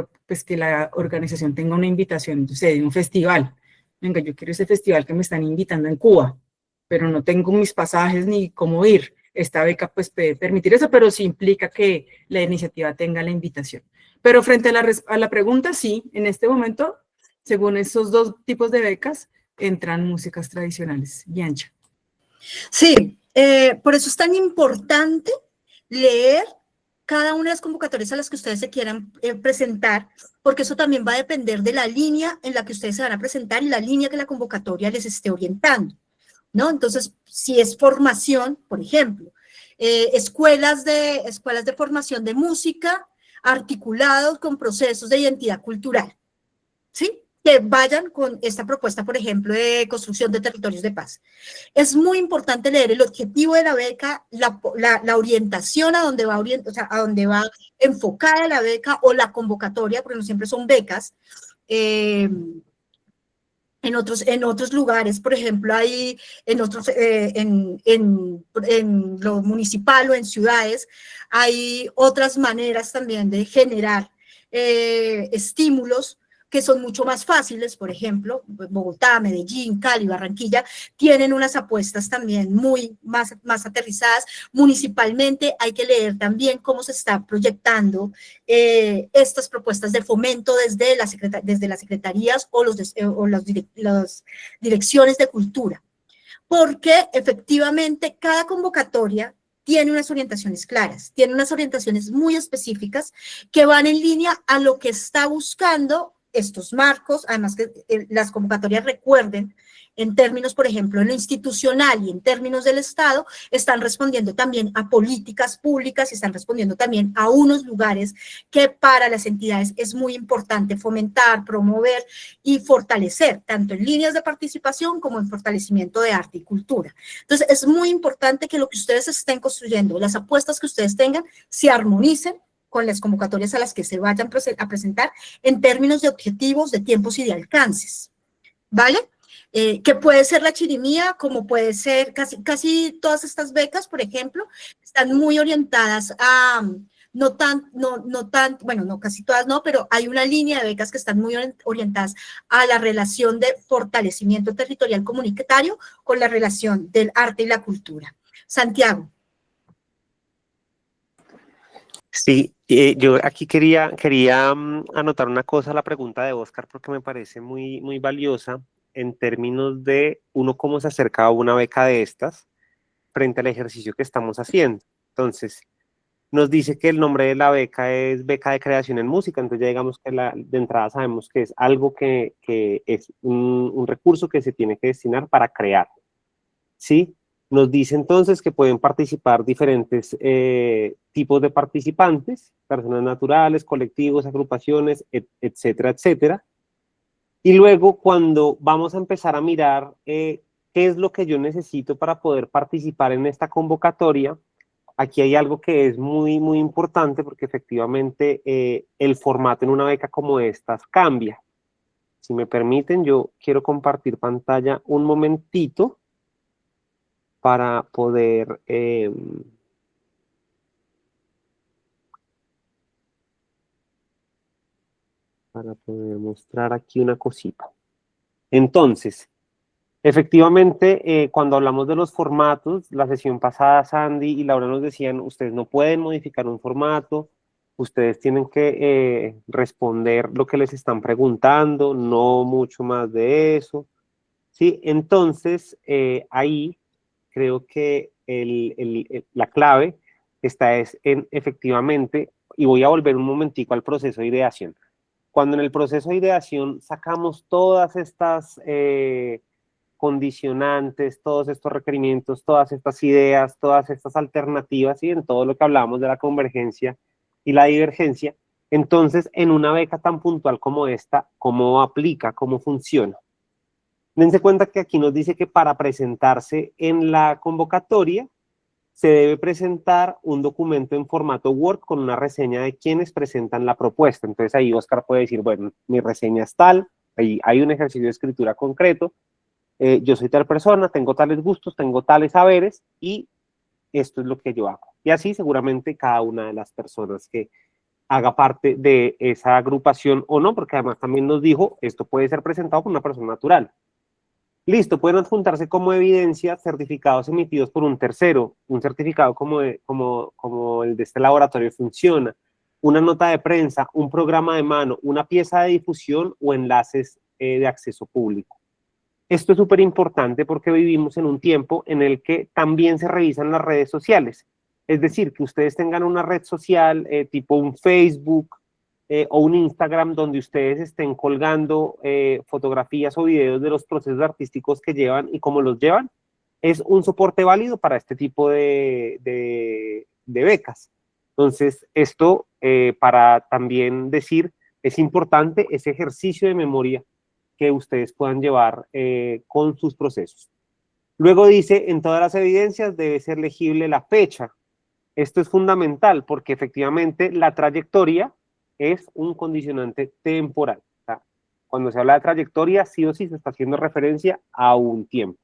organización tenga una invitación, entonces de un festival. Venga, yo quiero ese festival que me están invitando en Cuba, pero no tengo mis pasajes ni cómo ir. Esta beca pues puede permitir eso, pero sí implica que la iniciativa tenga la invitación. Pero frente a la pregunta, sí, en este momento, según esos dos tipos de becas, entran músicas tradicionales. Bianca. Sí, por eso es tan importante leer cada una de las convocatorias a las que ustedes se quieran presentar, porque eso también va a depender de la línea en la que ustedes se van a presentar y la línea que la convocatoria les esté orientando, ¿no? Entonces, si es formación, por ejemplo, escuelas de formación de música articulados con procesos de identidad cultural, ¿sí? Que vayan con esta propuesta, por ejemplo, de construcción de territorios de paz. Es muy importante leer el objetivo de la beca, la orientación a dónde va, o sea, a dónde va enfocada la beca o la convocatoria, porque no siempre son becas. En otros lugares, por ejemplo, hay en lo municipal o en ciudades, hay otras maneras también de generar estímulos que son mucho más fáciles. Por ejemplo, Bogotá, Medellín, Cali, Barranquilla, tienen unas apuestas también más aterrizadas. Municipalmente hay que leer también cómo se está proyectando estas propuestas de fomento desde las secretarías o las direcciones de cultura. Porque efectivamente cada convocatoria tiene unas orientaciones claras, tiene unas orientaciones muy específicas que van en línea a lo que está buscando estos marcos. Además que las convocatorias, recuerden, en términos, por ejemplo, en lo institucional y en términos del Estado, están respondiendo también a políticas públicas y están respondiendo también a unos lugares que para las entidades es muy importante fomentar, promover y fortalecer, tanto en líneas de participación como en fortalecimiento de arte y cultura. Entonces, es muy importante que lo que ustedes estén construyendo, las apuestas que ustedes tengan, se armonicen con las convocatorias a las que se vayan a presentar en términos de objetivos, de tiempos y de alcances, ¿vale? Que puede ser la chirimía, como puede ser casi todas estas becas, por ejemplo, están muy orientadas a, casi todas no, pero hay una línea de becas que están muy orientadas a la relación de fortalecimiento territorial comunitario con la relación del arte y la cultura. Santiago. Sí, yo aquí quería anotar una cosa a la pregunta de Oscar, porque me parece muy valiosa en términos de uno cómo se acerca a una beca de estas frente al ejercicio que estamos haciendo. Entonces, nos dice que el nombre de la beca es Beca de Creación en Música, entonces ya digamos que de entrada sabemos que es algo que es un recurso que se tiene que destinar para crear, ¿sí? Nos dice entonces que pueden participar diferentes tipos de participantes, personas naturales, colectivos, agrupaciones, etcétera, etcétera. Y luego cuando vamos a empezar a mirar qué es lo que yo necesito para poder participar en esta convocatoria, aquí hay algo que es muy, muy importante porque efectivamente el formato en una beca como estas cambia. Si me permiten, yo quiero compartir pantalla un momentito para poder mostrar aquí una cosita. Entonces, efectivamente, cuando hablamos de los formatos, la sesión pasada Sandy y Laura nos decían, ustedes no pueden modificar un formato, ustedes tienen que responder lo que les están preguntando, no mucho más de eso. Sí, entonces ahí creo que la clave está en efectivamente, y voy a volver un momentico al proceso de ideación. Cuando en el proceso de ideación sacamos todas estas condicionantes, todos estos requerimientos, todas estas ideas, todas estas alternativas, y en todo lo que hablamos de la convergencia y la divergencia, entonces en una beca tan puntual como esta, ¿cómo aplica? ¿Cómo funciona? Dense cuenta que aquí nos dice que para presentarse en la convocatoria se debe presentar un documento en formato Word con una reseña de quienes presentan la propuesta. Entonces ahí Oscar puede decir, bueno, mi reseña es tal, ahí hay un ejercicio de escritura concreto, yo soy tal persona, tengo tales gustos, tengo tales saberes y esto es lo que yo hago. Y así seguramente cada una de las personas que haga parte de esa agrupación o no, porque además también nos dijo, esto puede ser presentado por una persona natural. Listo, pueden adjuntarse como evidencia certificados emitidos por un tercero, un certificado como el de este laboratorio funciona, una nota de prensa, un programa de mano, una pieza de difusión o enlaces de acceso público. Esto es súper importante porque vivimos en un tiempo en el que también se revisan las redes sociales. Es decir, que ustedes tengan una red social tipo un Facebook o un Instagram donde ustedes estén colgando fotografías o videos de los procesos artísticos que llevan y cómo los llevan, es un soporte válido para este tipo de becas. Entonces, esto para también decir, es importante ese ejercicio de memoria que ustedes puedan llevar con sus procesos. Luego dice, en todas las evidencias debe ser legible la fecha. Esto es fundamental porque efectivamente la trayectoria es un condicionante temporal. O sea, cuando se habla de trayectoria, sí o sí se está haciendo referencia a un tiempo.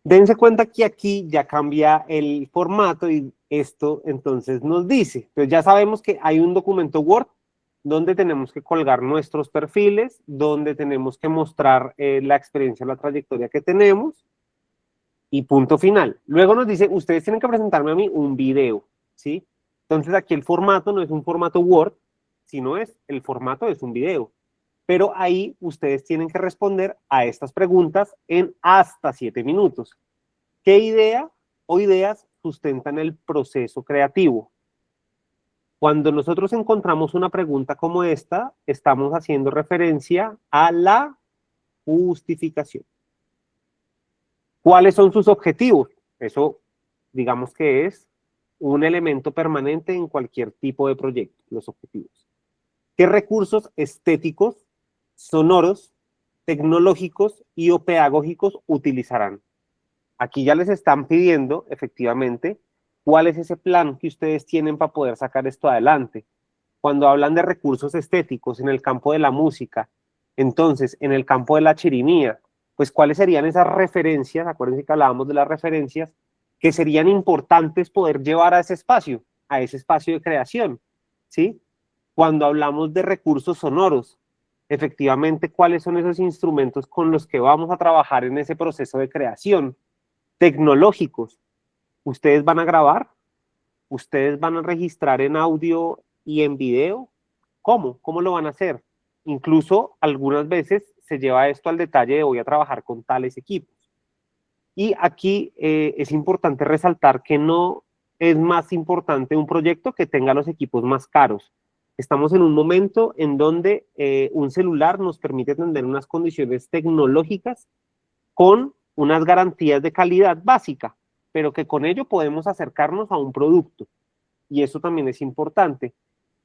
Dense cuenta que aquí ya cambia el formato y esto entonces nos dice, pues ya sabemos que hay un documento Word donde tenemos que colgar nuestros perfiles, donde tenemos que mostrar la experiencia, la trayectoria que tenemos y punto final. Luego nos dice, ustedes tienen que presentarme a mí un video, ¿sí? Entonces aquí el formato no es un formato Word, sino el formato es un video. Pero ahí ustedes tienen que responder a estas preguntas en hasta 7 minutos. ¿Qué idea o ideas sustentan el proceso creativo? Cuando nosotros encontramos una pregunta como esta, estamos haciendo referencia a la justificación. ¿Cuáles son sus objetivos? Eso, digamos que es un elemento permanente en cualquier tipo de proyecto, los objetivos. ¿Qué recursos estéticos, sonoros, tecnológicos y o pedagógicos utilizarán? Aquí ya les están pidiendo, efectivamente, cuál es ese plan que ustedes tienen para poder sacar esto adelante. Cuando hablan de recursos estéticos en el campo de la música, entonces, en el campo de la chirimía, pues cuáles serían esas referencias, acuérdense que hablábamos de las referencias, que serían importantes poder llevar a ese espacio de creación, ¿sí? Cuando hablamos de recursos sonoros, efectivamente, ¿cuáles son esos instrumentos con los que vamos a trabajar en ese proceso de creación? Tecnológicos, ¿ustedes van a grabar? ¿Ustedes van a registrar en audio y en video? ¿Cómo? ¿Cómo lo van a hacer? Incluso algunas veces se lleva esto al detalle de voy a trabajar con tales equipos. Y aquí es importante resaltar que no es más importante un proyecto que tenga los equipos más caros. Estamos en un momento en donde un celular nos permite tener unas condiciones tecnológicas con unas garantías de calidad básica, pero que con ello podemos acercarnos a un producto. Y eso también es importante.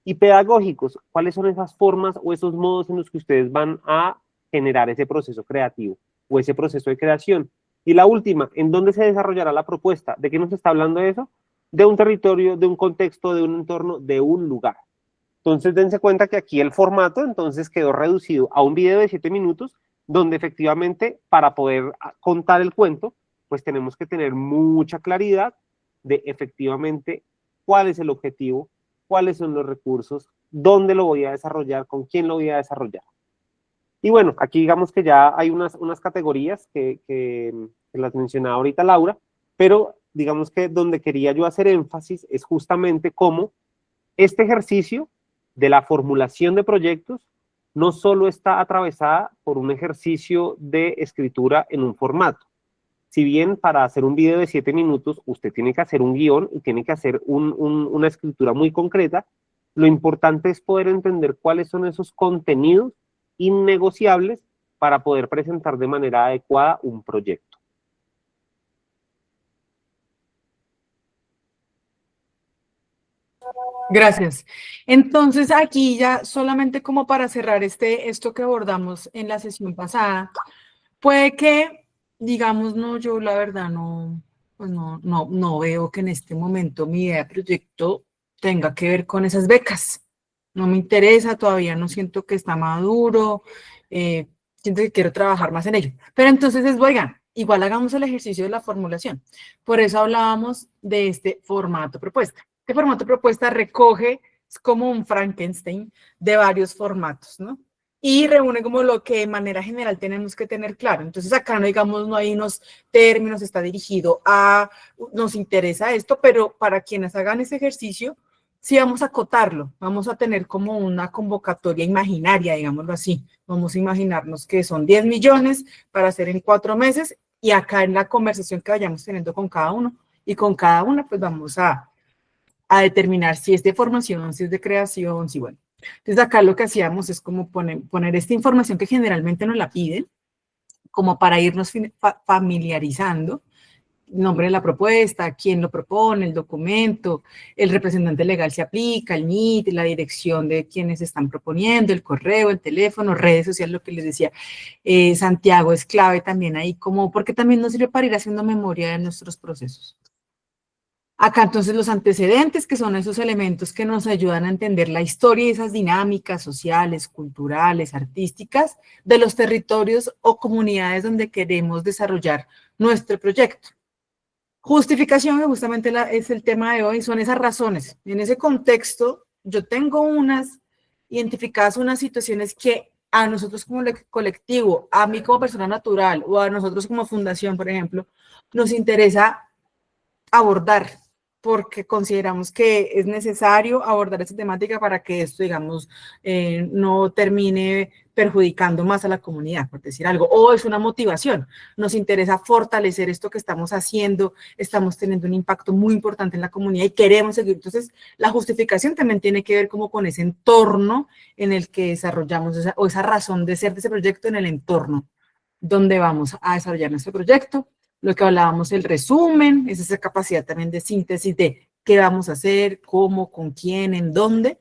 Y pedagógicos, ¿cuáles son esas formas o esos modos en los que ustedes van a generar ese proceso creativo o ese proceso de creación? Y la última, ¿en dónde se desarrollará la propuesta? ¿De qué nos está hablando eso? De un territorio, de un contexto, de un entorno, de un lugar. Entonces, dense cuenta que aquí el formato entonces quedó reducido a un video de 7 minutos, donde efectivamente para poder contar el cuento, pues tenemos que tener mucha claridad de efectivamente cuál es el objetivo, cuáles son los recursos, dónde lo voy a desarrollar, con quién lo voy a desarrollar. Y bueno, aquí digamos que ya hay unas categorías que las mencionaba ahorita Laura, pero digamos que donde quería yo hacer énfasis es justamente cómo este ejercicio de la formulación de proyectos no solo está atravesada por un ejercicio de escritura en un formato. Si bien para hacer un video de 7 minutos usted tiene que hacer un guión y tiene que hacer una escritura muy concreta, lo importante es poder entender cuáles son esos contenidos innegociables para poder presentar de manera adecuada un proyecto. Gracias. Entonces, aquí ya solamente como para cerrar esto que abordamos en la sesión pasada, puede que, digamos, no, yo la verdad pues no veo que en este momento mi idea de proyecto tenga que ver con esas becas. No me interesa, todavía no siento que está maduro, siento que quiero trabajar más en ello. Pero entonces oigan, igual hagamos el ejercicio de la formulación. Por eso hablábamos de este formato propuesta. Este formato propuesta recoge, es como un Frankenstein de varios formatos, ¿no? Y reúne como lo que de manera general tenemos que tener claro. Entonces acá no digamos, no hay unos términos, está dirigido a, nos interesa esto, pero para quienes hagan ese ejercicio, sí vamos a acotarlo, vamos a tener como una convocatoria imaginaria, digámoslo así. Vamos a imaginarnos que son 10 millones para hacer en 4 meses y acá en la conversación que vayamos teniendo con cada uno y con cada una, pues vamos a determinar si es de formación, si es de creación, si bueno. Entonces acá lo que hacíamos es como poner esta información que generalmente nos la piden, como para irnos familiarizando, nombre de la propuesta, quién lo propone, el documento, el representante legal se aplica, el NIT, la dirección de quienes están proponiendo, el correo, el teléfono, redes sociales, lo que les decía. Santiago es clave también ahí, como porque también nos sirve para ir haciendo memoria de nuestros procesos. Acá entonces los antecedentes, que son esos elementos que nos ayudan a entender la historia y esas dinámicas sociales, culturales, artísticas de los territorios o comunidades donde queremos desarrollar nuestro proyecto. Justificación, que justamente es el tema de hoy, son esas razones. En ese contexto, yo tengo identificadas unas situaciones que a nosotros como colectivo, a mí como persona natural o a nosotros como fundación, por ejemplo, nos interesa abordar, porque consideramos que es necesario abordar esta temática para que esto, digamos, no termine perjudicando más a la comunidad, por decir algo, o es una motivación. Nos interesa fortalecer esto que estamos haciendo, estamos teniendo un impacto muy importante en la comunidad y queremos seguir. Entonces, la justificación también tiene que ver como con ese entorno en el que desarrollamos esa razón de ser de ese proyecto en el entorno donde vamos a desarrollar nuestro proyecto. Lo que hablábamos, el resumen, es esa capacidad también de síntesis de qué vamos a hacer, cómo, con quién, en dónde.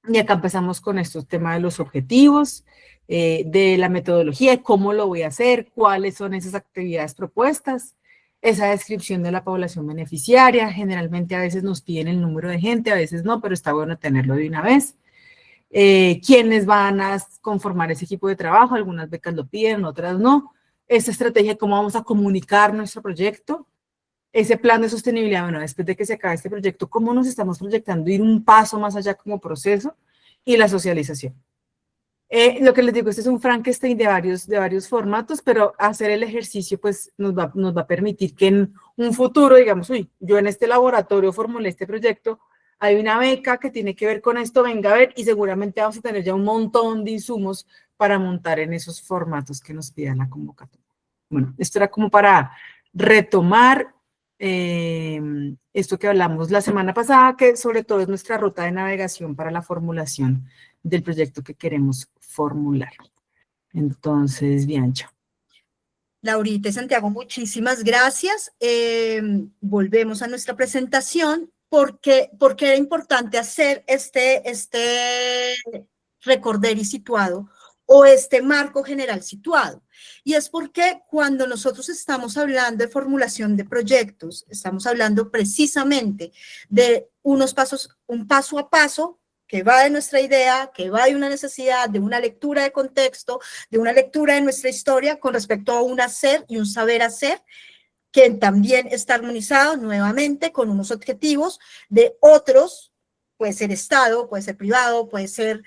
Y acá empezamos con estos temas de los objetivos, de la metodología, cómo lo voy a hacer, cuáles son esas actividades propuestas, esa descripción de la población beneficiaria. Generalmente a veces nos piden el número de gente, a veces no, pero está bueno tenerlo de una vez. Quiénes van a conformar ese equipo de trabajo, algunas becas lo piden, otras no. Esa estrategia, cómo vamos a comunicar nuestro proyecto, ese plan de sostenibilidad, bueno, después de que se acabe este proyecto, cómo nos estamos proyectando, ir un paso más allá como proceso, y la socialización. Lo que les digo, este es un Frankenstein de varios formatos, pero hacer el ejercicio pues nos va a permitir que en un futuro, digamos, uy, yo en este laboratorio formulé este proyecto, hay una beca que tiene que ver con esto, venga a ver, y seguramente vamos a tener ya un montón de insumos para montar en esos formatos que nos pidan la convocatoria. Bueno, esto era como para retomar esto que hablamos la semana pasada, que sobre todo es nuestra ruta de navegación para la formulación del proyecto que queremos formular. Entonces, Bianca. Laurita y Santiago, muchísimas gracias. Volvemos a nuestra presentación por qué era importante hacer este recorder situado o este marco general situado. Y es porque cuando nosotros estamos hablando de formulación de proyectos, estamos hablando precisamente de un paso a paso que va de nuestra idea, que va de una necesidad, de una lectura de contexto, de una lectura de nuestra historia con respecto a un hacer y un saber hacer, que también está armonizado nuevamente con unos objetivos de otros, puede ser Estado, puede ser privado, puede ser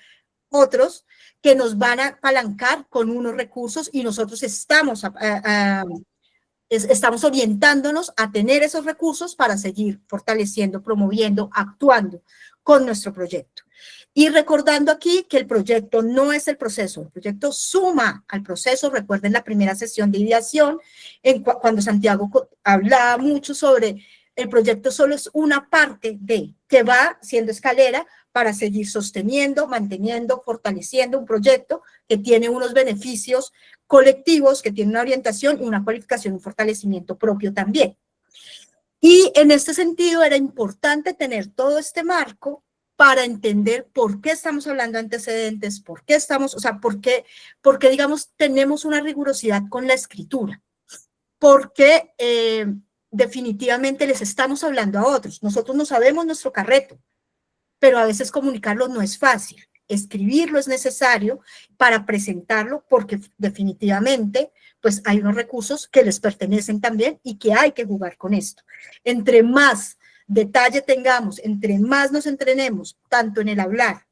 otros, que nos van a apalancar con unos recursos y nosotros estamos orientándonos a tener esos recursos para seguir fortaleciendo, promoviendo, actuando con nuestro proyecto. Y recordando aquí que el proyecto no es el proceso, el proyecto suma al proceso. Recuerden la primera sesión de ideación, cuando Santiago hablaba mucho sobre el proyecto solo es una parte de, que va siendo escalera para seguir sosteniendo, manteniendo, fortaleciendo un proyecto que tiene unos beneficios colectivos, que tiene una orientación y una cualificación, un fortalecimiento propio también. Y en este sentido era importante tener todo este marco para entender por qué estamos hablando de antecedentes, por qué estamos, o sea, por qué digamos, tenemos una rigurosidad con la escritura, porque definitivamente les estamos hablando a otros. Nosotros no sabemos nuestro carreto, pero a veces comunicarlo no es fácil. Escribirlo es necesario para presentarlo, porque definitivamente pues hay unos recursos que les pertenecen también y que hay que jugar con esto. Entre más detalle tengamos, entre más nos entrenemos, tanto en el hablar,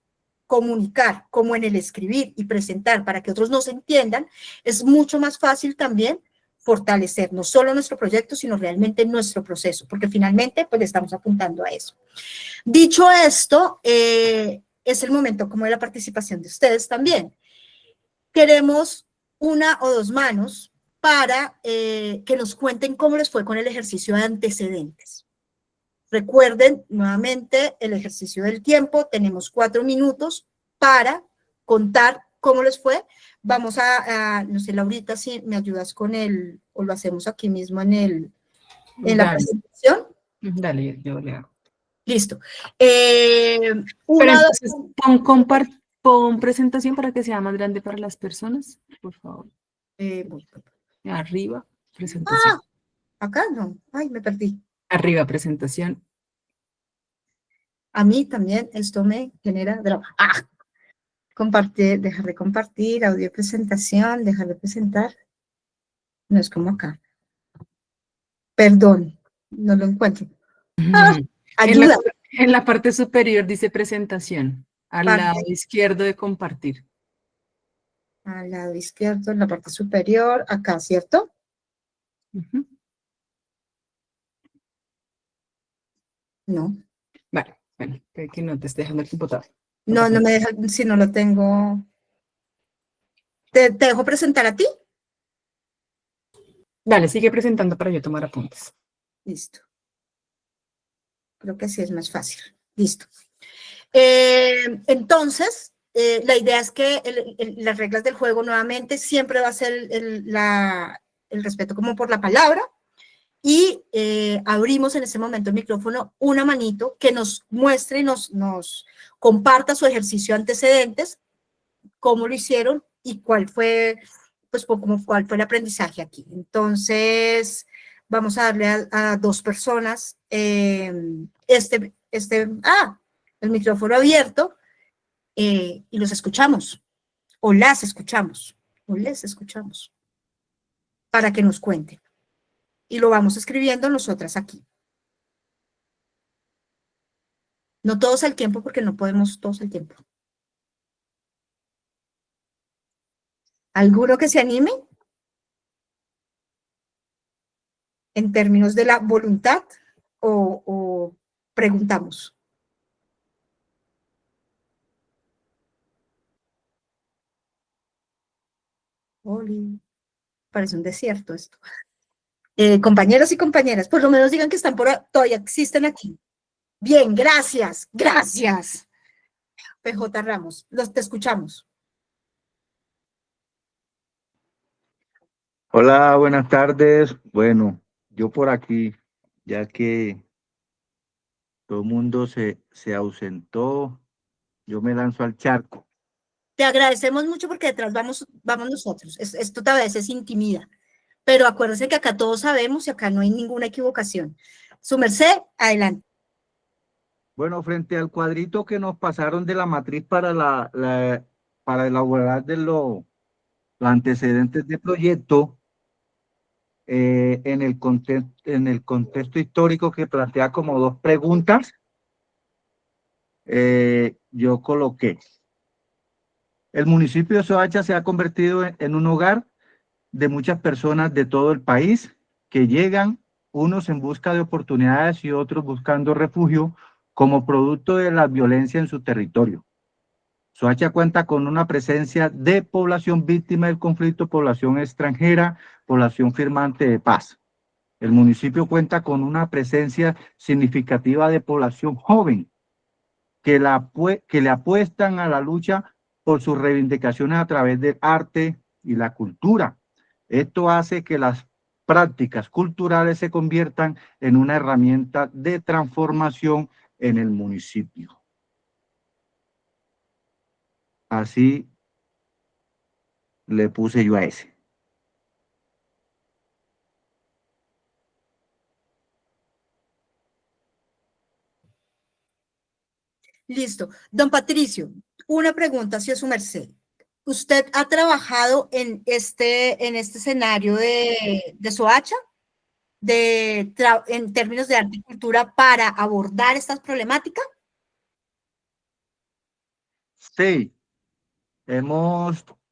comunicar, como en el escribir y presentar para que otros nos entiendan, es mucho más fácil también fortalecer no solo nuestro proyecto, sino realmente nuestro proceso, porque finalmente pues estamos apuntando a eso. Dicho esto, es el momento como de la participación de ustedes también. Queremos una o dos manos para que nos cuenten cómo les fue con el ejercicio de antecedentes. Recuerden nuevamente el ejercicio del tiempo, tenemos 4 minutos para contar cómo les fue. Vamos no sé, Laurita, si me ayudas con o lo hacemos aquí mismo en la presentación. Dale, yo le hago. Listo. Pero entonces, pon presentación para que sea más grande para las personas, por favor. Arriba, presentación. Acá no. Ay, me perdí. Arriba, presentación. A mí también esto me genera drama. Compartir, dejar de compartir, audio presentación, dejar de presentar. No es como acá. Perdón, no lo encuentro. Ayuda. En la parte superior dice presentación, al lado izquierdo de compartir. Al lado izquierdo, en la parte superior, acá, ¿cierto? No. Vale, bueno, que no te esté dejando el computador. No, no me deja, si no lo tengo. ¿Te dejo presentar a ti? Dale, sigue presentando para yo tomar apuntes. Listo. Creo que así es más fácil. Listo. Entonces, la idea es que las reglas del juego nuevamente siempre va a ser el respeto como por la palabra, y abrimos en este momento el micrófono una manito que nos muestre y nos comparta su ejercicio de antecedentes, cómo lo hicieron y cuál fue, pues, cuál fue el aprendizaje aquí. Entonces, vamos a darle a 2 personas el micrófono abierto, y los escuchamos, o las escuchamos, o les escuchamos, para que nos cuenten. Y lo vamos escribiendo nosotras aquí. No todos al tiempo, porque no podemos todos al tiempo. ¿Alguno que se anime? En términos de la voluntad, o preguntamos. Oli, parece un desierto esto. Compañeros y compañeras, por lo menos digan que están todavía existen aquí. Bien, gracias, gracias. PJ Ramos, te escuchamos. Hola, buenas tardes. Bueno, yo por aquí, ya que Todo el mundo se ausentó. Yo me lanzo al charco. Te agradecemos mucho porque detrás vamos nosotros. Esto tal vez es intimida, pero acuérdense que acá todos sabemos y acá no hay ninguna equivocación. Su merced, adelante. Bueno, frente al cuadrito que nos pasaron de la matriz para para elaborar los antecedentes de proyecto, en el contexto histórico que plantea como dos preguntas, yo coloqué: el municipio de Soacha se ha convertido en un hogar de muchas personas de todo el país que llegan, unos en busca de oportunidades y otros buscando refugio como producto de la violencia en su territorio. Soacha cuenta con una presencia de población víctima del conflicto, población extranjera, población firmante de paz. El municipio cuenta con una presencia significativa de población joven que le apuestan a la lucha por sus reivindicaciones a través del arte y la cultura. Esto hace que las prácticas culturales se conviertan en una herramienta de transformación en el municipio. Así le puse yo a ese. Listo. Don Patricio, una pregunta hacia su merced. ¿Usted ha trabajado en este escenario de Soacha, en términos de arte y cultura, para abordar estas problemáticas? Sí,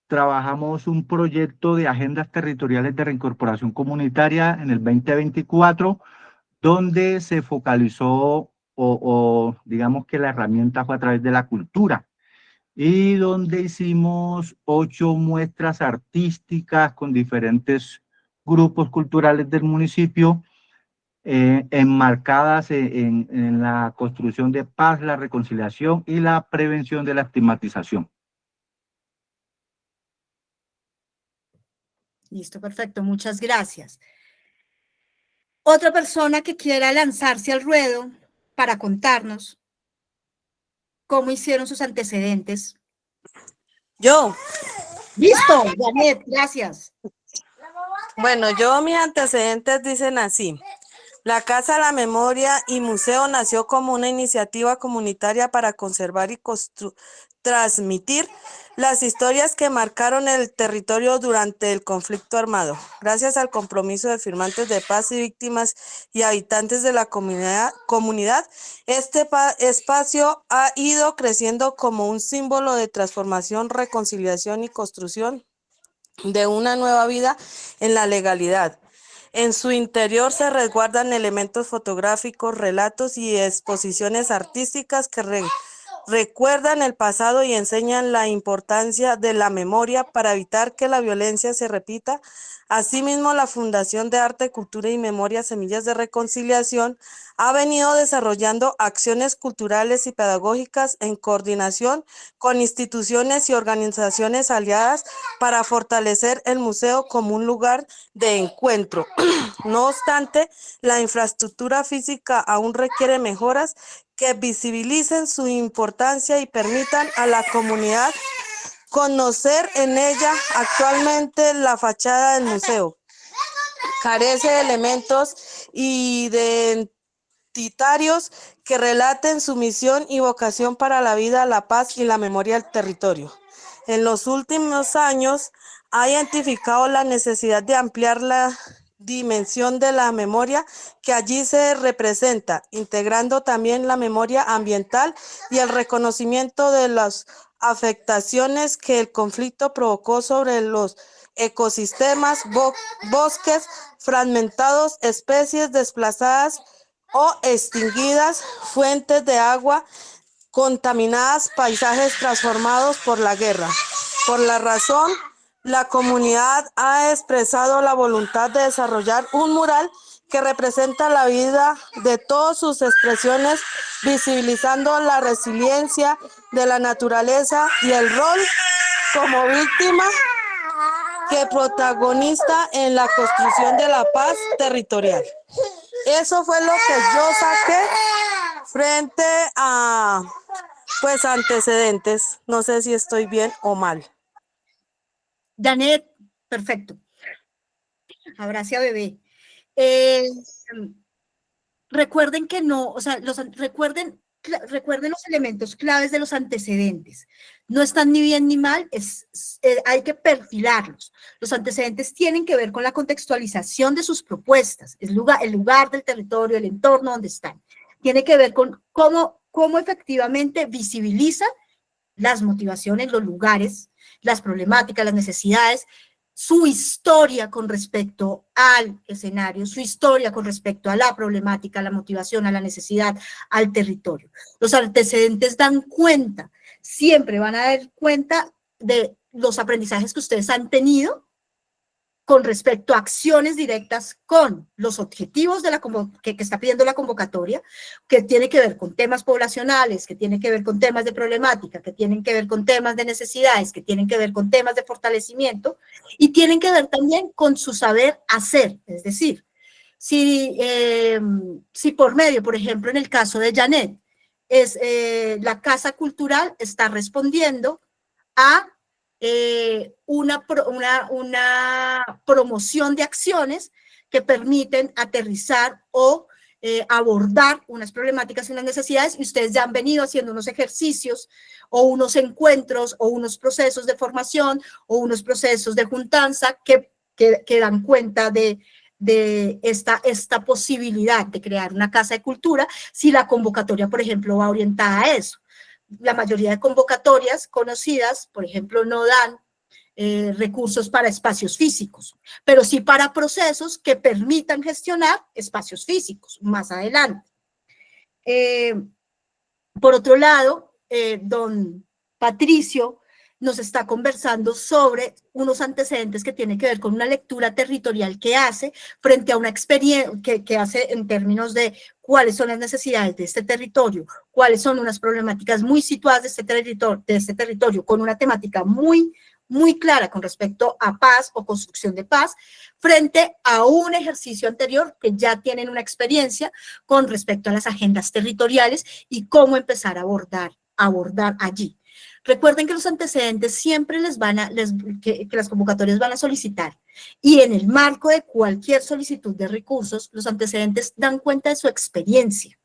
trabajamos un proyecto de agendas territoriales de reincorporación comunitaria en el 2024, donde se focalizó o digamos que la herramienta fue a través de la cultura, y donde hicimos 8 muestras artísticas con diferentes grupos culturales del municipio, enmarcadas en la construcción de paz, la reconciliación y la prevención de la estigmatización. Listo, perfecto, muchas gracias. Otra persona que quiera lanzarse al ruedo para contarnos cómo hicieron sus antecedentes. Yo. Listo, Janet, gracias. Bueno, mis antecedentes dicen así. La Casa de la Memoria y Museo nació como una iniciativa comunitaria para conservar y transmitir las historias que marcaron el territorio durante el conflicto armado. Gracias al compromiso de firmantes de paz y víctimas y habitantes de la comunidad, este espacio ha ido creciendo como un símbolo de transformación, reconciliación y construcción de una nueva vida en la legalidad. En su interior se resguardan elementos fotográficos, relatos y exposiciones artísticas que recuerdan el pasado y enseñan la importancia de la memoria para evitar que la violencia se repita. Asimismo, la Fundación de Arte, Cultura y Memoria Semillas de Reconciliación ha venido desarrollando acciones culturales y pedagógicas en coordinación con instituciones y organizaciones aliadas para fortalecer el museo como un lugar de encuentro. No obstante, la infraestructura física aún requiere mejoras que visibilicen su importancia y permitan a la comunidad conocer en ella. Actualmente la fachada del museo carece de elementos identitarios que relaten su misión y vocación para la vida, la paz y la memoria del territorio. En los últimos años ha identificado la necesidad de ampliar la dimensión de la memoria que allí se representa, integrando también la memoria ambiental y el reconocimiento de las afectaciones que el conflicto provocó sobre los ecosistemas, bosques fragmentados, especies desplazadas o extinguidas, fuentes de agua contaminadas, paisajes transformados por la guerra. Por la razón, la comunidad ha expresado la voluntad de desarrollar un mural que representa la vida de todas sus expresiones, visibilizando la resiliencia de la naturaleza y el rol como víctima que protagonista en la construcción de la paz territorial. Eso fue lo que yo saqué Frente a, pues, antecedentes, no sé si estoy bien o mal. Janet, perfecto. Abrace a bebé. Eh, recuerden que no, o sea, recuerden los elementos claves de los antecedentes. No están ni bien ni mal, hay que perfilarlos. Los antecedentes tienen que ver con la contextualización de sus propuestas, el lugar del territorio, el entorno donde están. Tiene que ver con cómo efectivamente visibilizan las motivaciones, los lugares, las problemáticas, las necesidades, su historia con respecto al escenario, su historia con respecto a la problemática, a la motivación, a la necesidad, al territorio. Los antecedentes dan cuenta, siempre van a dar cuenta de los aprendizajes que ustedes han tenido con respecto a acciones directas con los objetivos de que está pidiendo la convocatoria, que tiene que ver con temas poblacionales, que tiene que ver con temas de problemática, que tienen que ver con temas de necesidades, que tienen que ver con temas de fortalecimiento, y tienen que ver también con su saber hacer, es decir, si por medio, por ejemplo, en el caso de Janet, la Casa Cultural está respondiendo a una promoción de acciones que permiten aterrizar o abordar unas problemáticas y unas necesidades, y ustedes ya han venido haciendo unos ejercicios o unos encuentros o unos procesos de formación o unos procesos de juntanza que dan cuenta de esta posibilidad de crear una casa de cultura, si la convocatoria, por ejemplo, va orientada a eso. La mayoría de convocatorias conocidas, por ejemplo, no dan recursos para espacios físicos, pero sí para procesos que permitan gestionar espacios físicos más adelante. Por otro lado, don Patricio nos está conversando sobre unos antecedentes que tienen que ver con una lectura territorial que hace frente a una experiencia que hace en términos de cuáles son las necesidades de este territorio, cuáles son unas problemáticas muy situadas de este territorio con una temática muy clara con respecto a paz o construcción de paz, frente a un ejercicio anterior que ya tienen una experiencia con respecto a las agendas territoriales y cómo empezar a abordar allí. Recuerden que los antecedentes siempre que las convocatorias van a solicitar, y en el marco de cualquier solicitud de recursos, los antecedentes dan cuenta de su experiencia,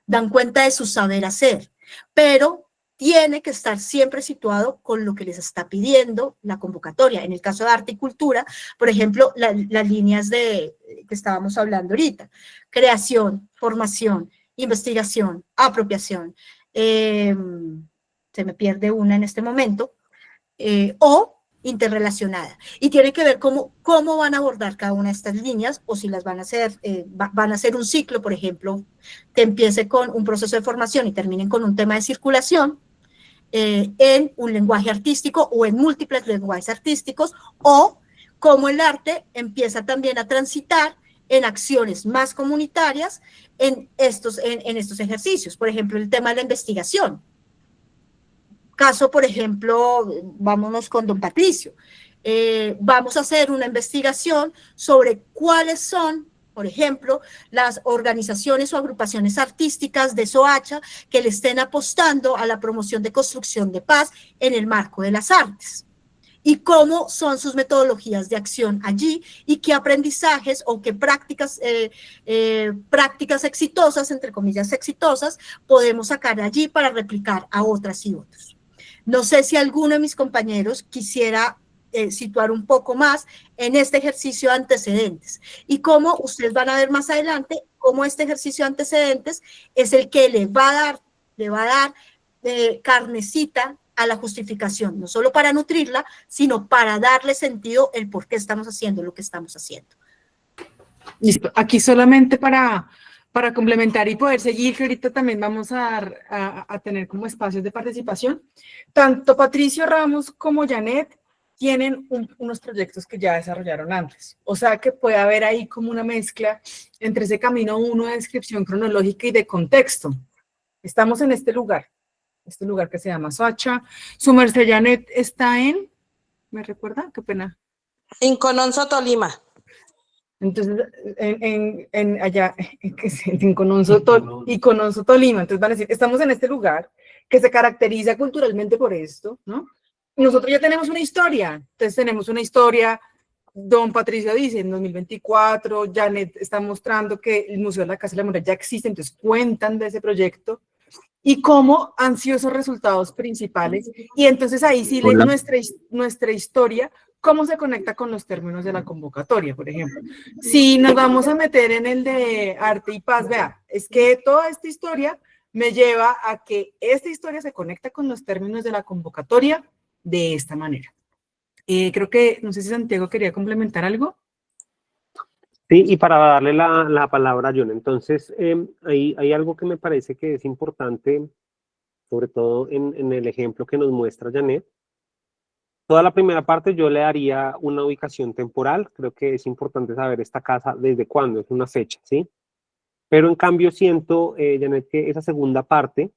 dan cuenta de su saber hacer, pero tiene que estar siempre situado con lo que les está pidiendo la convocatoria. En el caso de arte y cultura, por ejemplo, las líneas que estábamos hablando ahorita: creación, formación, investigación, apropiación, se me pierde una en este momento, o interrelacionada. Y tiene que ver cómo van a abordar cada una de estas líneas, o si las van a hacer, van a hacer un ciclo, por ejemplo, que empiece con un proceso de formación y terminen con un tema de circulación, en un lenguaje artístico o en múltiples lenguajes artísticos, o cómo el arte empieza también a transitar en acciones más comunitarias en estos ejercicios. Por ejemplo, el tema de la investigación. Caso, por ejemplo, vámonos con don Patricio. Vamos a hacer una investigación sobre cuáles son, por ejemplo, las organizaciones o agrupaciones artísticas de Soacha que le estén apostando a la promoción de construcción de paz en el marco de las artes. Y cómo son sus metodologías de acción allí, y qué aprendizajes o qué prácticas exitosas, entre comillas exitosas, podemos sacar allí para replicar a otras y otros. No sé si alguno de mis compañeros quisiera situar un poco más en este ejercicio de antecedentes, y cómo ustedes van a ver más adelante cómo este ejercicio de antecedentes es el que le va a dar carnecita a la justificación, no solo para nutrirla, sino para darle sentido el por qué estamos haciendo lo que estamos haciendo. Listo. Aquí solamente para complementar y poder seguir, que ahorita también vamos a tener como espacios de participación. Tanto Patricio Ramos como Janet tienen unos proyectos que ya desarrollaron antes. O sea que puede haber ahí como una mezcla entre ese camino uno de descripción cronológica y de contexto. Estamos en este lugar que se llama Soacha. Su merced Janet está en, ¿me recuerda? Qué pena. Incononso, Tolima. Entonces, allá, en Cononso, y Cononso, Tolima, entonces van a decir, estamos en este lugar que se caracteriza culturalmente por esto, ¿no? Nosotros ya tenemos una historia, entonces tenemos una historia, don Patricio dice, en 2024, Janet está mostrando que el Museo de la Casa de la Memoria ya existe, entonces cuentan de ese proyecto, y cómo han sido esos resultados principales, y entonces ahí sí nuestra historia, cómo se conecta con los términos de la convocatoria, por ejemplo. Si nos vamos a meter en el de arte y paz, vea, es que toda esta historia me lleva a que esta historia se conecta con los términos de la convocatoria de esta manera. Creo que, no sé si Santiago quería complementar algo. Sí, y para darle la palabra a John, entonces hay algo que me parece que es importante, sobre todo en el ejemplo que nos muestra Janet. Toda la primera parte yo le daría una ubicación temporal, creo que es importante saber esta casa desde cuándo, es una fecha, ¿sí? Pero en cambio siento, Janet, que esa segunda parte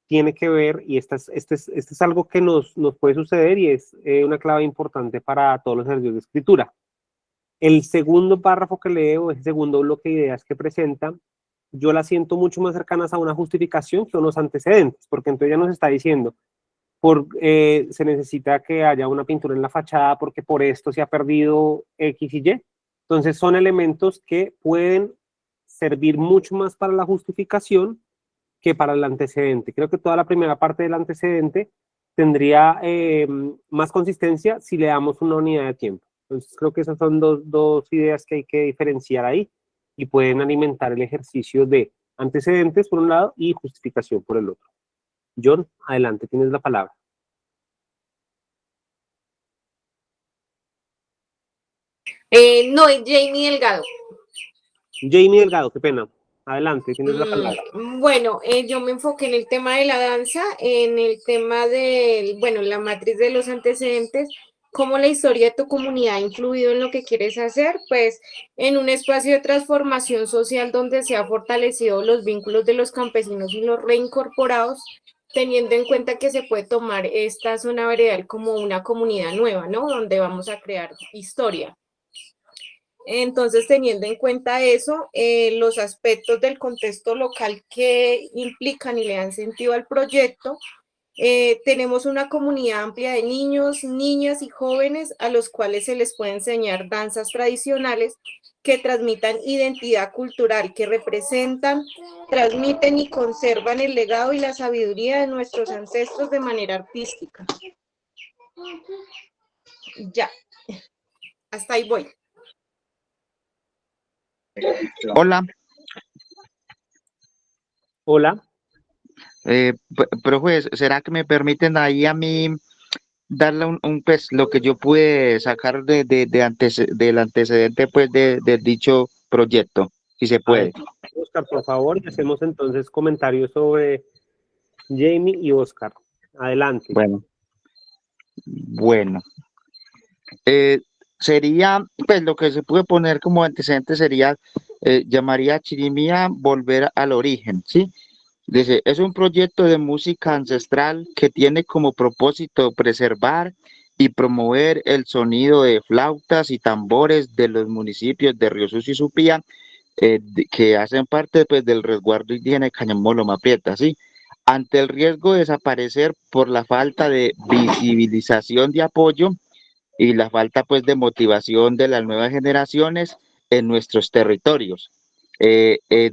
tiene que ver, y este es algo que nos puede suceder y es una clave importante para todos los ejercicios de escritura. El segundo párrafo que leo, el segundo bloque de ideas que presenta, yo las siento mucho más cercanas a una justificación que a unos antecedentes, porque entonces ya nos está diciendo, se necesita que haya una pintura en la fachada porque por esto se ha perdido X y Y. Entonces son elementos que pueden servir mucho más para la justificación que para el antecedente. Creo que toda la primera parte del antecedente tendría más consistencia si le damos una unidad de tiempo. Entonces creo que esas son dos ideas que hay que diferenciar ahí y pueden alimentar el ejercicio de antecedentes por un lado y justificación por el otro. John, adelante, tienes la palabra. No, es Jamie Delgado. Jamie Delgado, qué pena. Adelante, tienes la palabra. Bueno, yo me enfoqué en el tema de la danza, en el tema de, bueno, la matriz de los antecedentes, cómo la historia de tu comunidad ha influido en lo que quieres hacer, pues en un espacio de transformación social donde se ha fortalecido los vínculos de los campesinos y los reincorporados, teniendo en cuenta que se puede tomar esta zona veredal como una comunidad nueva, ¿no? Donde vamos a crear historia. Entonces, teniendo en cuenta eso, los aspectos del contexto local que implican y le dan sentido al proyecto, tenemos una comunidad amplia de niños, niñas y jóvenes a los cuales se les puede enseñar danzas tradicionales que transmitan identidad cultural, que representan, transmiten y conservan el legado y la sabiduría de nuestros ancestros de manera artística. Ya, hasta ahí voy. Hola. Hola. Profe, ¿será que me permiten ahí a mí darle pues lo que yo pude sacar del antecedente pues del dicho proyecto, si se puede? Oscar, por favor, y hacemos entonces comentarios sobre Jamie y Oscar. Adelante. Bueno. Sería, pues lo que se puede poner como antecedente sería, llamaría Chirimía volver al origen, ¿sí? Dice, es un proyecto de música ancestral que tiene como propósito preservar y promover el sonido de flautas y tambores de los municipios de Río Sucio y Supía, que hacen parte pues, del resguardo indígena de Cañamó, Loma Prieta, ¿sí? Ante el riesgo de desaparecer por la falta de visibilización de apoyo y la falta pues de motivación de las nuevas generaciones en nuestros territorios.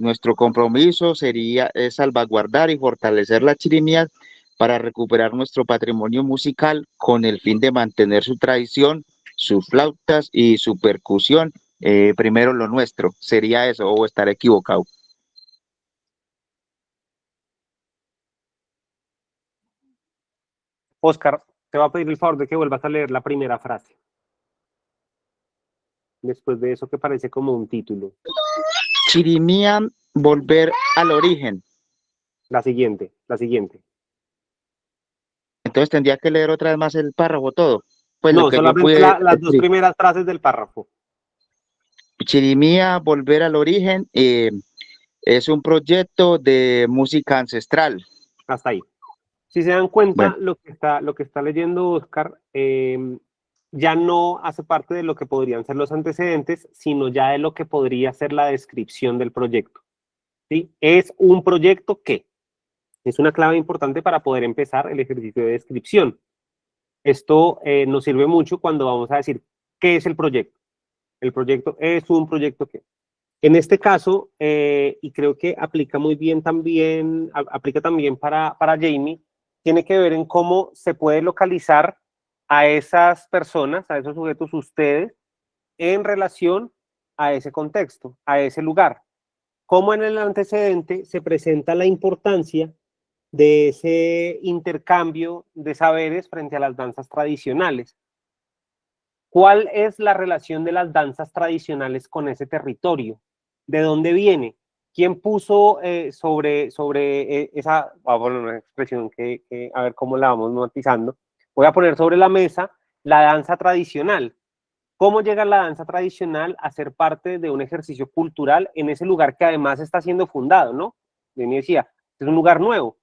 Nuestro compromiso sería salvaguardar y fortalecer las chirimías para recuperar nuestro patrimonio musical con el fin de mantener su tradición, sus flautas y su percusión. Primero lo nuestro, ¿sería eso o estar equivocado? Oscar, te voy a pedir el favor de que vuelvas a leer la primera frase. Después de eso que parece como un título. Chirimía, volver al origen. La siguiente. Entonces tendría que leer otra vez más el párrafo todo. Pues no, lo que solamente yo pude las dos primeras frases del párrafo. Chirimía, volver al origen, es un proyecto de música ancestral. Hasta ahí. Si se dan cuenta, Bueno. lo que está leyendo Oscar ya no hace parte de lo que podrían ser los antecedentes, sino ya de lo que podría ser la descripción del proyecto. ¿Sí? ¿Es un proyecto qué? Es una clave importante para poder empezar el ejercicio de descripción. Esto nos sirve mucho cuando vamos a decir qué es el proyecto. El proyecto es un proyecto qué. En este caso, y creo que aplica muy bien también, aplica también para Jamie, tiene que ver en cómo se puede localizar a esas personas, a esos sujetos, ustedes, en relación a ese contexto, a ese lugar. Cómo en el antecedente se presenta la importancia de ese intercambio de saberes frente a las danzas tradicionales. ¿Cuál es la relación de las danzas tradicionales con ese territorio? ¿De dónde viene? ¿Quién puso sobre esa, vamos a poner una expresión que a ver cómo la vamos matizando? Voy a poner sobre la mesa la danza tradicional. ¿Cómo llega la danza tradicional a ser parte de un ejercicio cultural en ese lugar que además está siendo fundado, ¿no? Yo me decía, es un lugar nuevo.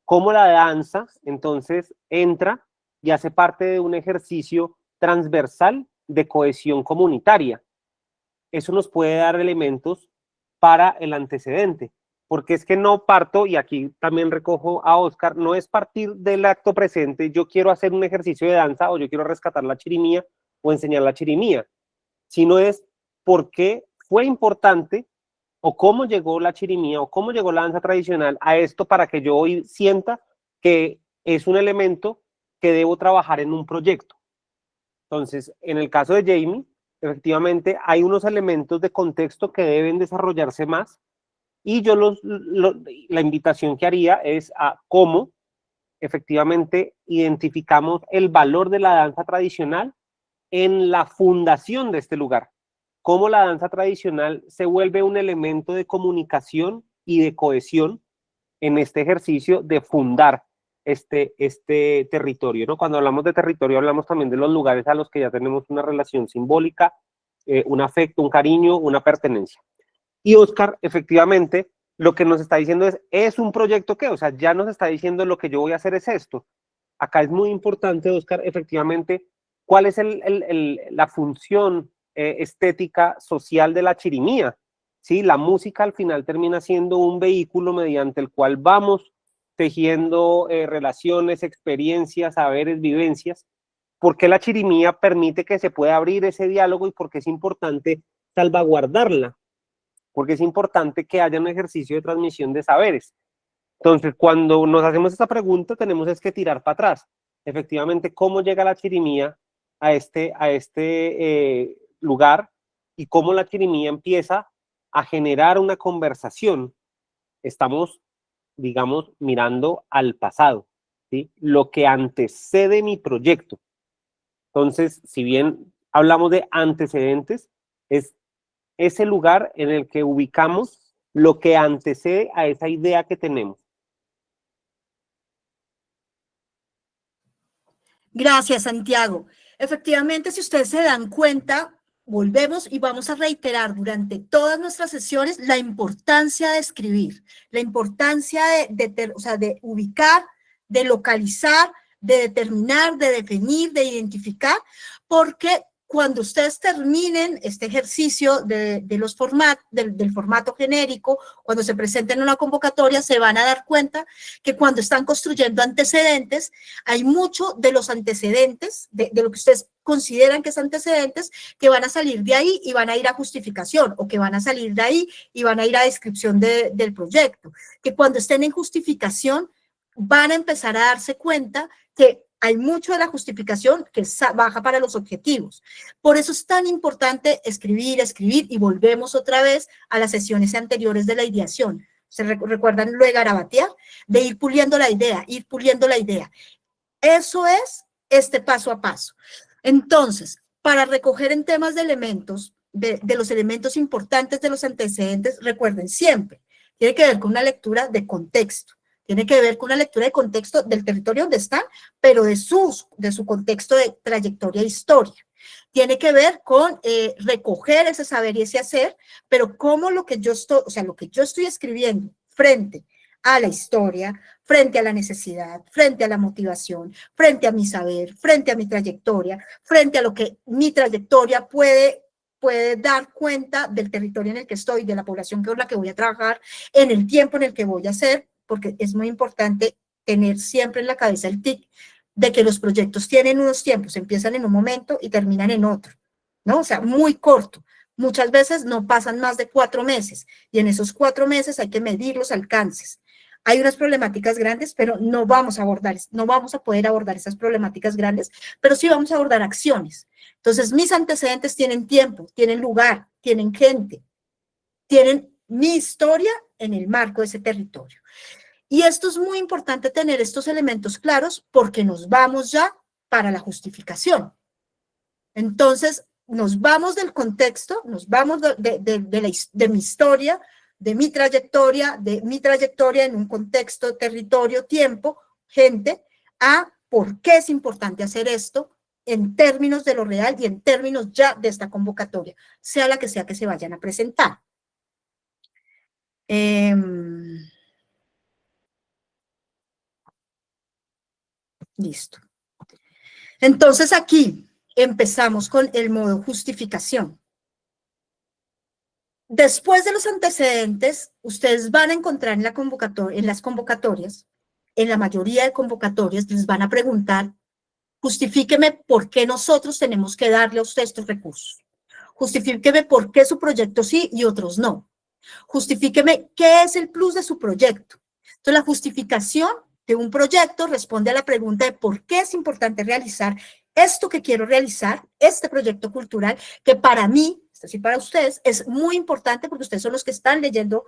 ¿Cómo la danza entonces entra y hace parte de un ejercicio transversal de cohesión comunitaria? Eso nos puede dar elementos para el antecedente, porque es que no parto, y aquí también recojo a Oscar, no es partir del acto presente, yo quiero hacer un ejercicio de danza o yo quiero rescatar la chirimía o enseñar la chirimía, sino es por qué fue importante o cómo llegó la chirimía o cómo llegó la danza tradicional a esto para que yo hoy sienta que es un elemento que debo trabajar en un proyecto. Entonces, en el caso de Jamie, efectivamente hay unos elementos de contexto que deben desarrollarse más y yo la invitación que haría es a cómo efectivamente identificamos el valor de la danza tradicional en la fundación de este lugar. Cómo la danza tradicional se vuelve un elemento de comunicación y de cohesión en este ejercicio de fundar este territorio, ¿no? Cuando hablamos de territorio hablamos también de los lugares a los que ya tenemos una relación simbólica, un afecto, un cariño, una pertenencia. Y Oscar, efectivamente, lo que nos está diciendo ¿es un proyecto qué? O sea, ya nos está diciendo lo que yo voy a hacer es esto. Acá es muy importante, Oscar, efectivamente, cuál es la función estética social de la chirimía. ¿Sí? La música al final termina siendo un vehículo mediante el cual vamos tejiendo relaciones, experiencias, saberes, vivencias. ¿Por qué la chirimía permite que se pueda abrir ese diálogo y por qué es importante salvaguardarla? Porque es importante que haya un ejercicio de transmisión de saberes. Entonces, cuando nos hacemos esta pregunta, tenemos es que tirar para atrás. Efectivamente, ¿cómo llega la chirimía a este lugar y cómo la chirimía empieza a generar una conversación? Estamos, digamos, mirando al pasado, ¿sí? Lo que antecede mi proyecto. Entonces, si bien hablamos de antecedentes, es ese lugar en el que ubicamos lo que antecede a esa idea que tenemos. Gracias, Santiago. Efectivamente, si ustedes se dan cuenta, volvemos y vamos a reiterar durante todas nuestras sesiones la importancia de escribir, la importancia de ubicar, de localizar, de determinar, de definir, de identificar, porque cuando ustedes terminen este ejercicio del formato genérico, cuando se presenten en una convocatoria, se van a dar cuenta que cuando están construyendo antecedentes, hay mucho de los antecedentes, de lo que ustedes consideran que es antecedentes, que van a salir de ahí y van a ir a justificación, o que van a salir de ahí y van a ir a descripción del proyecto. Que cuando estén en justificación, van a empezar a darse cuenta que hay mucho de la justificación que baja para los objetivos. Por eso es tan importante escribir, y volvemos otra vez a las sesiones anteriores de la ideación. ¿Se recuerdan lo de garabatear? De ir puliendo la idea, Eso es este paso a paso. Entonces, para recoger en temas de elementos, de los elementos importantes de los antecedentes, recuerden siempre, tiene que ver con una lectura de contexto. Tiene que ver con una lectura de contexto del territorio donde están, pero de su contexto de trayectoria e historia. Tiene que ver con recoger ese saber y ese hacer, pero cómo lo que yo estoy escribiendo frente a la historia, frente a la necesidad, frente a la motivación, frente a mi saber, frente a mi trayectoria, frente a lo que mi trayectoria puede dar cuenta del territorio en el que estoy, de la población con la que voy a trabajar, en el tiempo en el que voy a hacer, porque es muy importante tener siempre en la cabeza el tic de que los proyectos tienen unos tiempos, empiezan en un momento y terminan en otro, ¿no? O sea, muy corto. Muchas veces no pasan más de 4 meses y en esos 4 meses hay que medir los alcances. Hay unas problemáticas grandes, pero no vamos a poder abordar esas problemáticas grandes, pero sí vamos a abordar acciones. Entonces, mis antecedentes tienen tiempo, tienen lugar, tienen gente, tienen mi historia en el marco de ese territorio. Y esto es muy importante tener estos elementos claros porque nos vamos ya para la justificación. Entonces, nos vamos del contexto, nos vamos de mi historia, de mi trayectoria en un contexto, territorio, tiempo, gente, a por qué es importante hacer esto en términos de lo real y en términos ya de esta convocatoria, sea la que sea que se vayan a presentar. Listo. Entonces aquí empezamos con el modo justificación. Después de los antecedentes, ustedes van a encontrar en las convocatorias, en la mayoría de convocatorias, les van a preguntar, justifíqueme por qué nosotros tenemos que darle a usted estos recursos. Justifíqueme por qué su proyecto sí y otros no. Justifíqueme qué es el plus de su proyecto. Entonces, la justificación de un proyecto responde a la pregunta de por qué es importante realizar esto que quiero realizar, este proyecto cultural, que para mí, esto sí para ustedes, es muy importante porque ustedes son los que están leyendo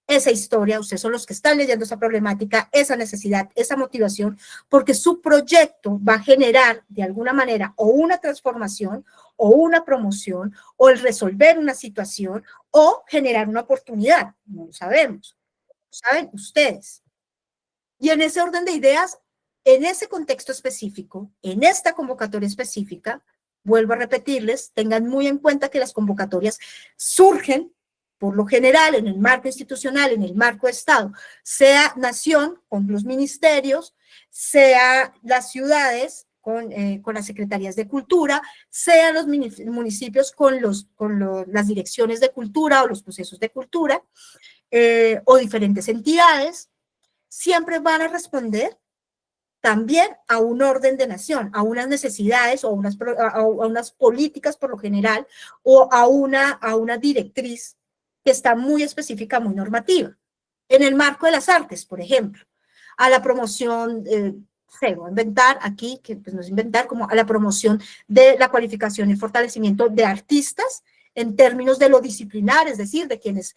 esa historia, ustedes son los que están leyendo esa problemática, esa necesidad, esa motivación, porque su proyecto va a generar de alguna manera o una transformación o una promoción o el resolver una situación o generar una oportunidad, no lo sabemos, lo saben ustedes. Y en ese orden de ideas, en ese contexto específico, en esta convocatoria específica, vuelvo a repetirles, tengan muy en cuenta que las convocatorias surgen, por lo general, en el marco institucional, en el marco de Estado, sea nación con los ministerios, sea las ciudades con las secretarías de cultura, sean los municipios con las direcciones de cultura o los procesos de cultura, o diferentes entidades, siempre van a responder también a un orden de nación, a unas necesidades o a unas políticas por lo general, o a una directriz que está muy específica, muy normativa. En el marco de las artes, por ejemplo, a la promoción, voy a inventar aquí, que pues no es inventar, como a la promoción de la cualificación y fortalecimiento de artistas en términos de lo disciplinar, es decir, de quienes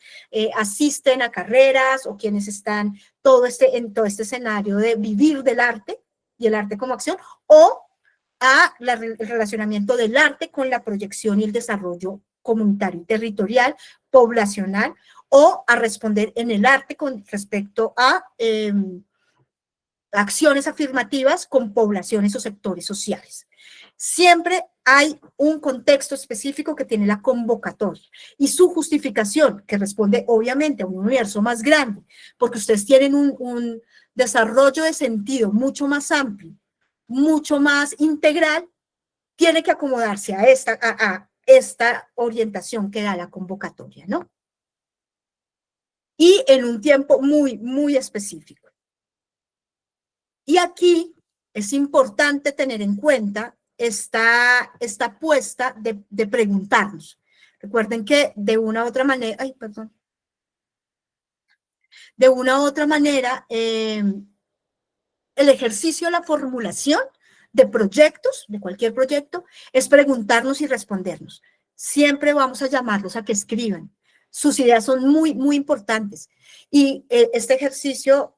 asisten a carreras o quienes están en todo este escenario de vivir del arte y el arte como acción, o el relacionamiento del arte con la proyección y el desarrollo comunitario y territorial, poblacional, o a responder en el arte con respecto a acciones afirmativas con poblaciones o sectores sociales. Siempre hay un contexto específico que tiene la convocatoria y su justificación, que responde obviamente a un universo más grande, porque ustedes tienen un desarrollo de sentido mucho más amplio, mucho más integral, tiene que acomodarse a esta orientación que da la convocatoria, ¿no? Y en un tiempo muy, muy específico. Y aquí es importante tener en cuenta esta apuesta de preguntarnos. Recuerden que de una u otra manera, de una u otra manera, el ejercicio de la formulación de proyectos, de cualquier proyecto, es preguntarnos y respondernos. Siempre vamos a llamarlos a que escriban. Sus ideas son muy, muy importantes. Y este ejercicio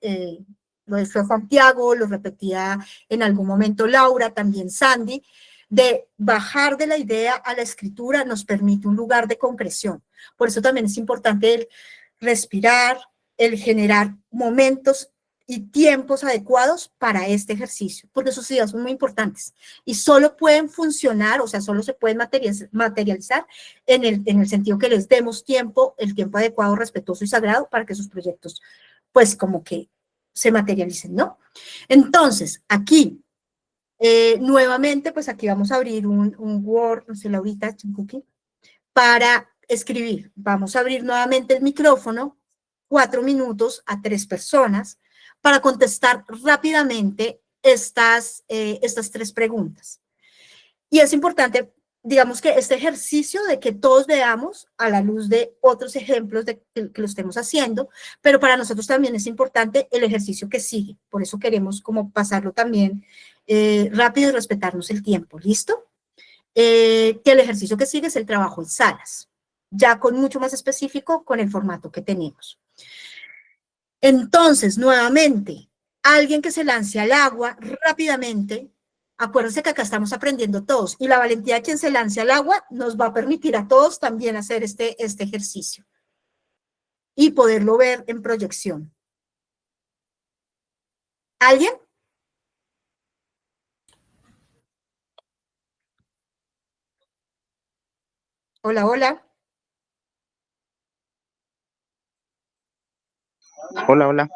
lo hizo Santiago, lo repetía en algún momento Laura, también Sandy, de bajar de la idea a la escritura nos permite un lugar de concreción. Por eso también es importante el respirar, el generar momentos y tiempos adecuados para este ejercicio, porque sus ideas son muy importantes y solo pueden funcionar, o sea, solo se pueden materializar en el sentido que les demos tiempo, el tiempo adecuado, respetuoso y sagrado para que sus proyectos pues como que se materialicen, ¿no? Entonces, aquí, nuevamente, pues aquí vamos a abrir un Word, no sé, Laurita, para escribir. Vamos a abrir nuevamente el micrófono, 4 minutos a 3 personas, para contestar rápidamente estas 3 preguntas. Y es importante, digamos que este ejercicio de que todos veamos a la luz de otros ejemplos de que lo estemos haciendo, pero para nosotros también es importante el ejercicio que sigue. Por eso queremos como pasarlo también rápido y respetarnos el tiempo. ¿Listo? Que el ejercicio que sigue es el trabajo en salas, ya con mucho más específico con el formato que tenemos. Entonces, nuevamente, alguien que se lance al agua rápidamente. Acuérdense que acá estamos aprendiendo todos y la valentía de quien se lance al agua nos va a permitir a todos también hacer este ejercicio y poderlo ver en proyección. ¿Alguien? Hola, hola. Hola, hola.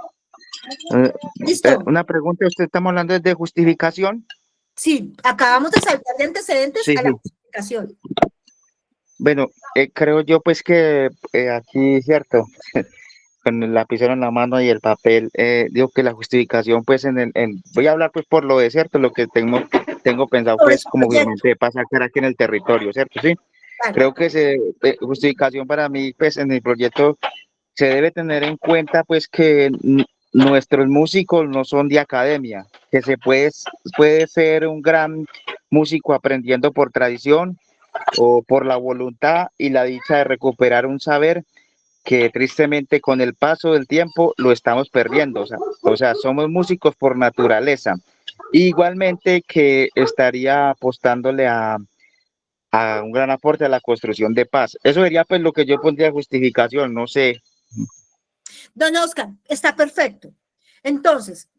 ¿Listo? Una pregunta, ¿usted estamos hablando de justificación? Sí, acabamos de saltar de antecedentes Sí, a la sí. justificación. Bueno, creo yo pues que aquí, cierto, con el lapicero en la mano y el papel, digo que la justificación pues voy a hablar pues por lo de cierto, lo que tengo pensado Sobre pues su como proyecto. obviamente pasa aquí en el territorio, ¿cierto? Sí, Claro. creo que justificación para mí pues en el proyecto se debe tener en cuenta pues que nuestros músicos no son de academia, que puede ser un gran músico aprendiendo por tradición o por la voluntad y la dicha de recuperar un saber que tristemente con el paso del tiempo lo estamos perdiendo. O sea, somos músicos por naturaleza. Igualmente que estaría apostándole a un gran aporte a la construcción de paz. Eso sería pues lo que yo pondría justificación, no sé. Don Oscar, está perfecto. Entonces,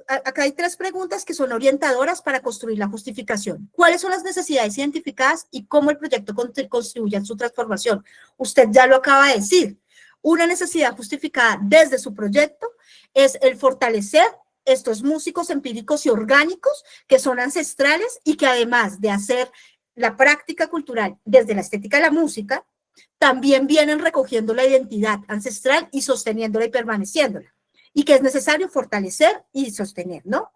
acá hay 3 preguntas que son orientadoras para construir la justificación. ¿Cuáles son las necesidades identificadas y cómo el proyecto contribuye a su transformación? Usted ya lo acaba de decir. Una necesidad justificada desde su proyecto es el fortalecer estos músicos empíricos y orgánicos que son ancestrales y que además de hacer la práctica cultural desde la estética de la música, también vienen recogiendo la identidad ancestral y sosteniéndola y permaneciéndola, y que es necesario fortalecer y sostener, ¿no?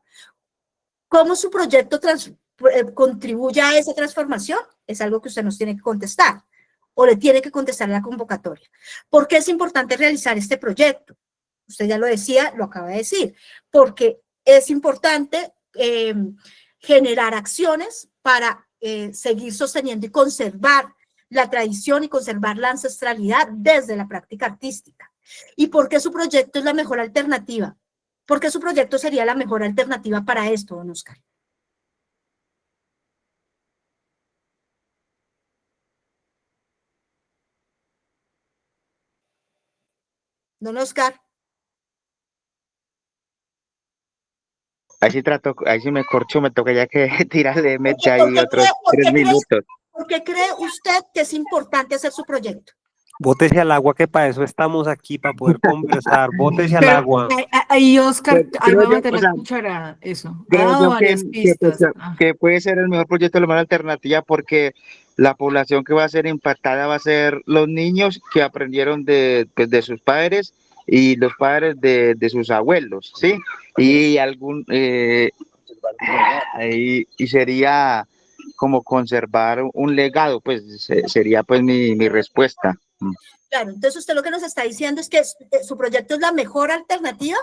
¿Cómo su proyecto contribuye a esa transformación? Es algo que usted nos tiene que contestar, o le tiene que contestar en la convocatoria. ¿Por qué es importante realizar este proyecto? Usted ya lo decía, lo acaba de decir, porque es importante generar acciones para seguir sosteniendo y conservar la tradición y conservar la ancestralidad desde la práctica artística. ¿Y por qué su proyecto es la mejor alternativa? ¿Por qué su proyecto sería la mejor alternativa para esto, don Oscar? Don Oscar. Ahí sí me corcho, me toca ya que tirarle mecha ¿Por ahí qué otros por 3 qué minutos. ¿Por qué cree usted que es importante hacer su proyecto? Bótese al agua, que para eso estamos aquí, para poder conversar. Bótese al Pero agua. ahí, Oscar, ahí Creo va a yo, meter o la sea, cucharada, eso. Ha creo dado yo varias pues, pistas. que puede ser el mejor proyecto de la mejor alternativa porque la población que va a ser impactada va a ser los niños que aprendieron pues, de sus padres y los padres de sus abuelos, ¿sí? Y y sería como conservar un legado, pues sería pues mi respuesta. Claro, entonces usted lo que nos está diciendo es que su proyecto es la mejor alternativa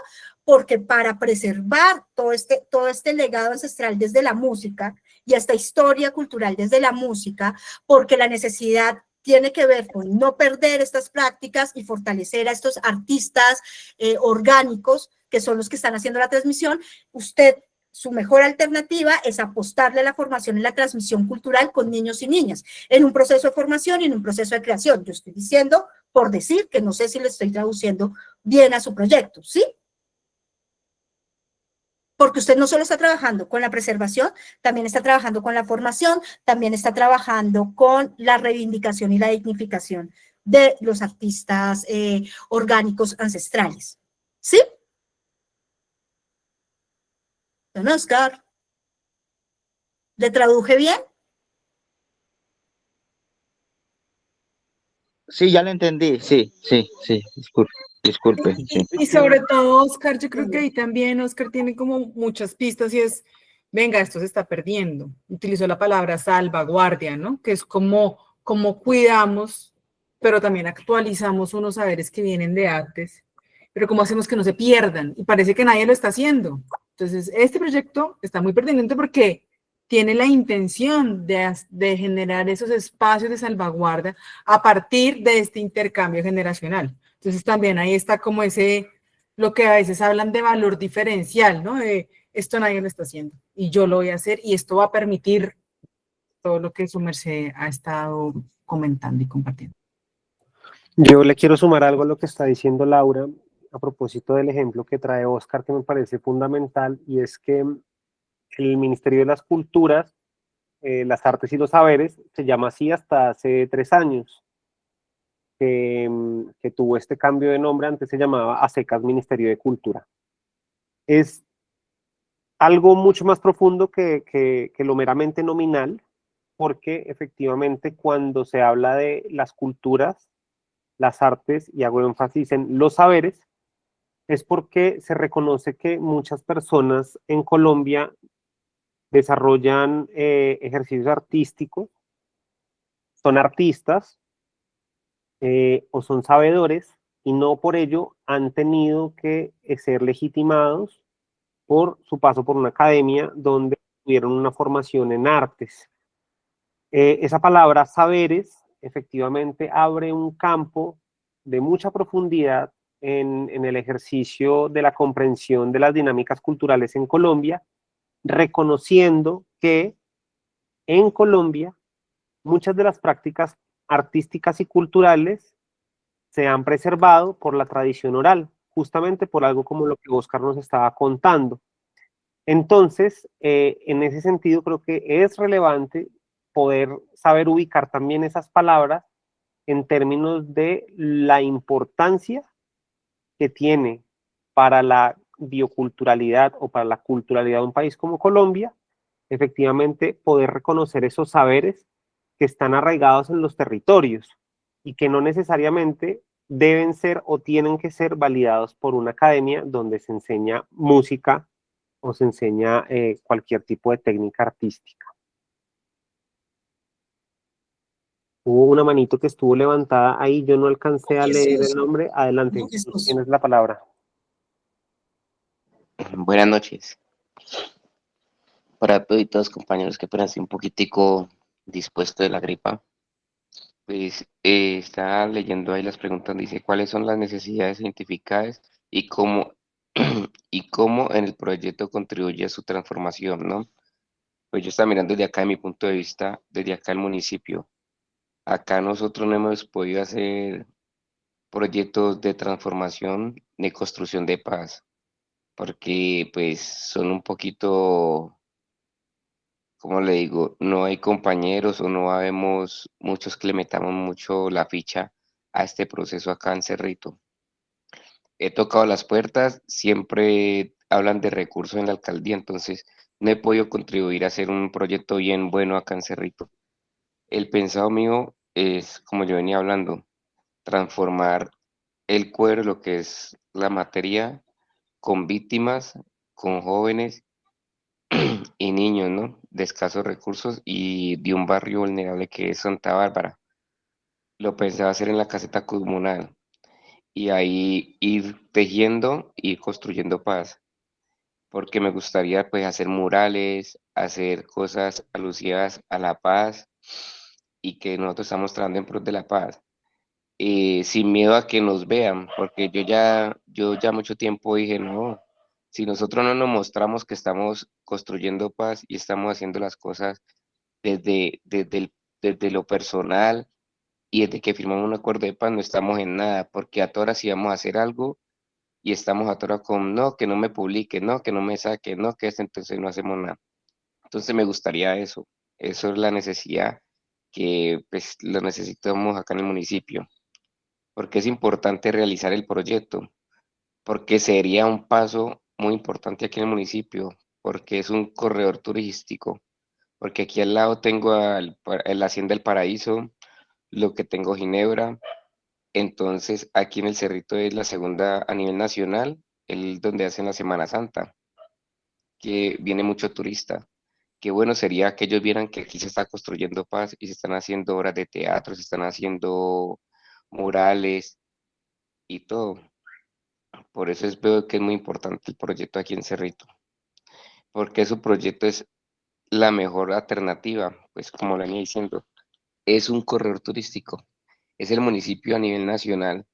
porque para preservar todo este legado ancestral desde la música y esta historia cultural desde la música, porque la necesidad tiene que ver con no perder estas prácticas y fortalecer a estos artistas orgánicos que son los que están haciendo la transmisión, su mejor alternativa es apostarle a la formación y la transmisión cultural con niños y niñas, en un proceso de formación y en un proceso de creación. Yo estoy diciendo, por decir, que no sé si le estoy traduciendo bien a su proyecto, ¿sí? Porque usted no solo está trabajando con la preservación, también está trabajando con la formación, también está trabajando con la reivindicación y la dignificación de los artistas orgánicos ancestrales. ¿Sí? Don Oscar, ¿le traduje bien? Sí, ya lo entendí. Sí, sí, sí. Disculpe, sí. Y sobre todo, Oscar, yo creo que ahí también Oscar tiene como muchas pistas y es, venga, esto se está perdiendo. Utilizó la palabra salvaguardia, ¿no? Que es como cuidamos, pero también actualizamos unos saberes que vienen de antes, pero cómo hacemos que no se pierdan. Y parece que nadie lo está haciendo. Entonces, este proyecto está muy pertinente porque tiene la intención de generar esos espacios de salvaguardia a partir de este intercambio generacional. Entonces también ahí está como lo que a veces hablan de valor diferencial, ¿no? De esto nadie lo está haciendo y yo lo voy a hacer y esto va a permitir todo lo que su merced ha estado comentando y compartiendo. Yo le quiero sumar algo a lo que está diciendo Laura a propósito del ejemplo que trae Oscar, que me parece fundamental, y es que el Ministerio de las Culturas, las Artes y los Saberes, se llama así hasta hace 3 años, que tuvo este cambio de nombre. Antes se llamaba a secas Ministerio de Cultura. Es algo mucho más profundo que lo meramente nominal, porque efectivamente cuando se habla de las culturas, las artes, y hago énfasis en los saberes, es porque se reconoce que muchas personas en Colombia desarrollan ejercicios artísticos, son artistas o son sabedores, y no por ello han tenido que ser legitimados por su paso por una academia donde tuvieron una formación en artes. Esa palabra saberes efectivamente abre un campo de mucha profundidad en el ejercicio de la comprensión de las dinámicas culturales en Colombia, reconociendo que en Colombia muchas de las prácticas artísticas y culturales se han preservado por la tradición oral, justamente por algo como lo que Oscar nos estaba contando. Entonces, en ese sentido, creo que es relevante poder saber ubicar también esas palabras en términos de la importancia que tiene para la bioculturalidad o para la culturalidad de un país como Colombia, efectivamente poder reconocer esos saberes que están arraigados en los territorios y que no necesariamente deben ser o tienen que ser validados por una academia donde se enseña música o se enseña cualquier tipo de técnica artística. Hubo una manito que estuvo levantada ahí, yo no alcancé a leer el nombre. Adelante, tienes la palabra. Buenas noches. Para todos y todos compañeros que apenas un poquitico dispuesto de la gripa, pues está leyendo ahí las preguntas, dice cuáles son las necesidades identificadas y cómo, y cómo en el proyecto contribuye a su transformación, ¿no? Pues yo estaba mirando desde acá, de mi punto de vista, desde acá el municipio. Acá nosotros no hemos podido hacer proyectos de transformación ni construcción de paz, porque pues son un poquito, como le digo, no hay compañeros o no habemos muchos que le metamos mucho la ficha a este proceso acá en Cerrito. He tocado las puertas, siempre hablan de recursos en la alcaldía, entonces no he podido contribuir a hacer un proyecto bien bueno acá en Cerrito. El pensado mío es, como yo venía hablando, transformar el cuero, lo que es la materia, con víctimas, con jóvenes y niños, ¿no? De escasos recursos y de un barrio vulnerable que es Santa Bárbara. Lo pensaba hacer en la caseta comunal y ahí ir tejiendo y construyendo paz, porque me gustaría pues hacer murales, hacer cosas alusivas a la paz y que nosotros estamos trabajando en pro de la paz. Sin miedo a que nos vean, porque yo ya mucho tiempo dije, no, si nosotros no nos mostramos que estamos construyendo paz y estamos haciendo las cosas desde lo personal y desde que firmamos un acuerdo de paz, no estamos en nada, porque a todas horas íbamos a hacer algo y estamos a todas horas con, no, que no me publique, no, que no me saque, no, que entonces no hacemos nada. Entonces me gustaría eso es la necesidad que pues lo necesitamos acá en el municipio porque es importante realizar el proyecto, porque sería un paso muy importante aquí en el municipio, porque es un corredor turístico, porque aquí al lado tengo la Hacienda del Paraíso, lo que tengo Ginebra, entonces aquí en el Cerrito es la segunda a nivel nacional, el donde hacen la Semana Santa, que viene mucho turista. Qué bueno sería que ellos vieran que aquí se está construyendo paz y se están haciendo obras de teatro, se están haciendo murales y todo. Por eso veo que es muy importante el proyecto aquí en Cerrito, porque su proyecto es la mejor alternativa, pues como le venía diciendo, es un corredor turístico, es el municipio a nivel nacional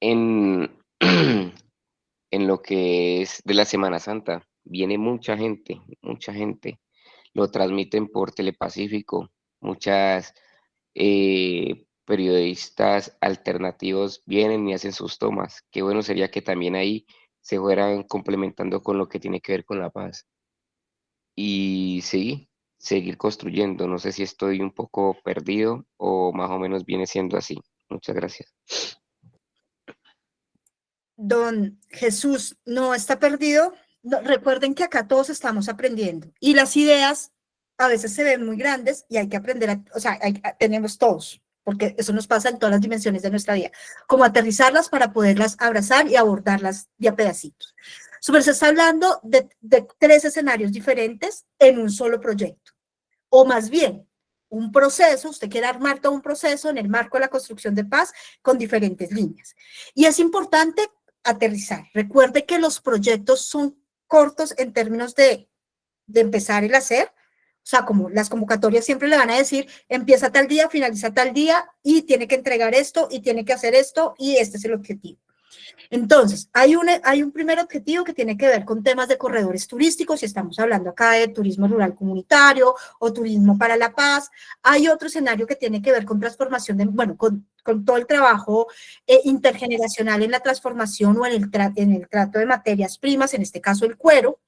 en, en lo que es de la Semana Santa. Viene mucha gente, lo transmiten por Telepacífico, muchas periodistas alternativos vienen y hacen sus tomas. Qué bueno sería que también ahí se fueran complementando con lo que tiene que ver con la paz. Y sí, seguir construyendo. No sé si estoy un poco perdido o más o menos viene siendo así. Muchas gracias. Don Jesús no está perdido. No, recuerden que acá todos estamos aprendiendo y las ideas a veces se ven muy grandes y hay que aprender, o sea, tenemos todos, porque eso nos pasa en todas las dimensiones de nuestra vida, como aterrizarlas para poderlas abrazar y abordarlas de a pedacitos. Se está hablando de 3 escenarios diferentes en un solo proyecto, o más bien, un proceso, usted quiere armar todo un proceso en el marco de la construcción de paz con diferentes líneas. Y es importante aterrizar. Recuerde que los proyectos son cortos en términos de empezar el hacer. O sea, como las convocatorias siempre le van a decir, empieza tal día, finaliza tal día y tiene que entregar esto y tiene que hacer esto y este es el objetivo. Entonces, hay un primer objetivo que tiene que ver con temas de corredores turísticos, si estamos hablando acá de turismo rural comunitario o turismo para la paz. Hay otro escenario que tiene que ver con transformación, con todo el trabajo intergeneracional en la transformación o en el trato de materias primas, en este caso el cuero,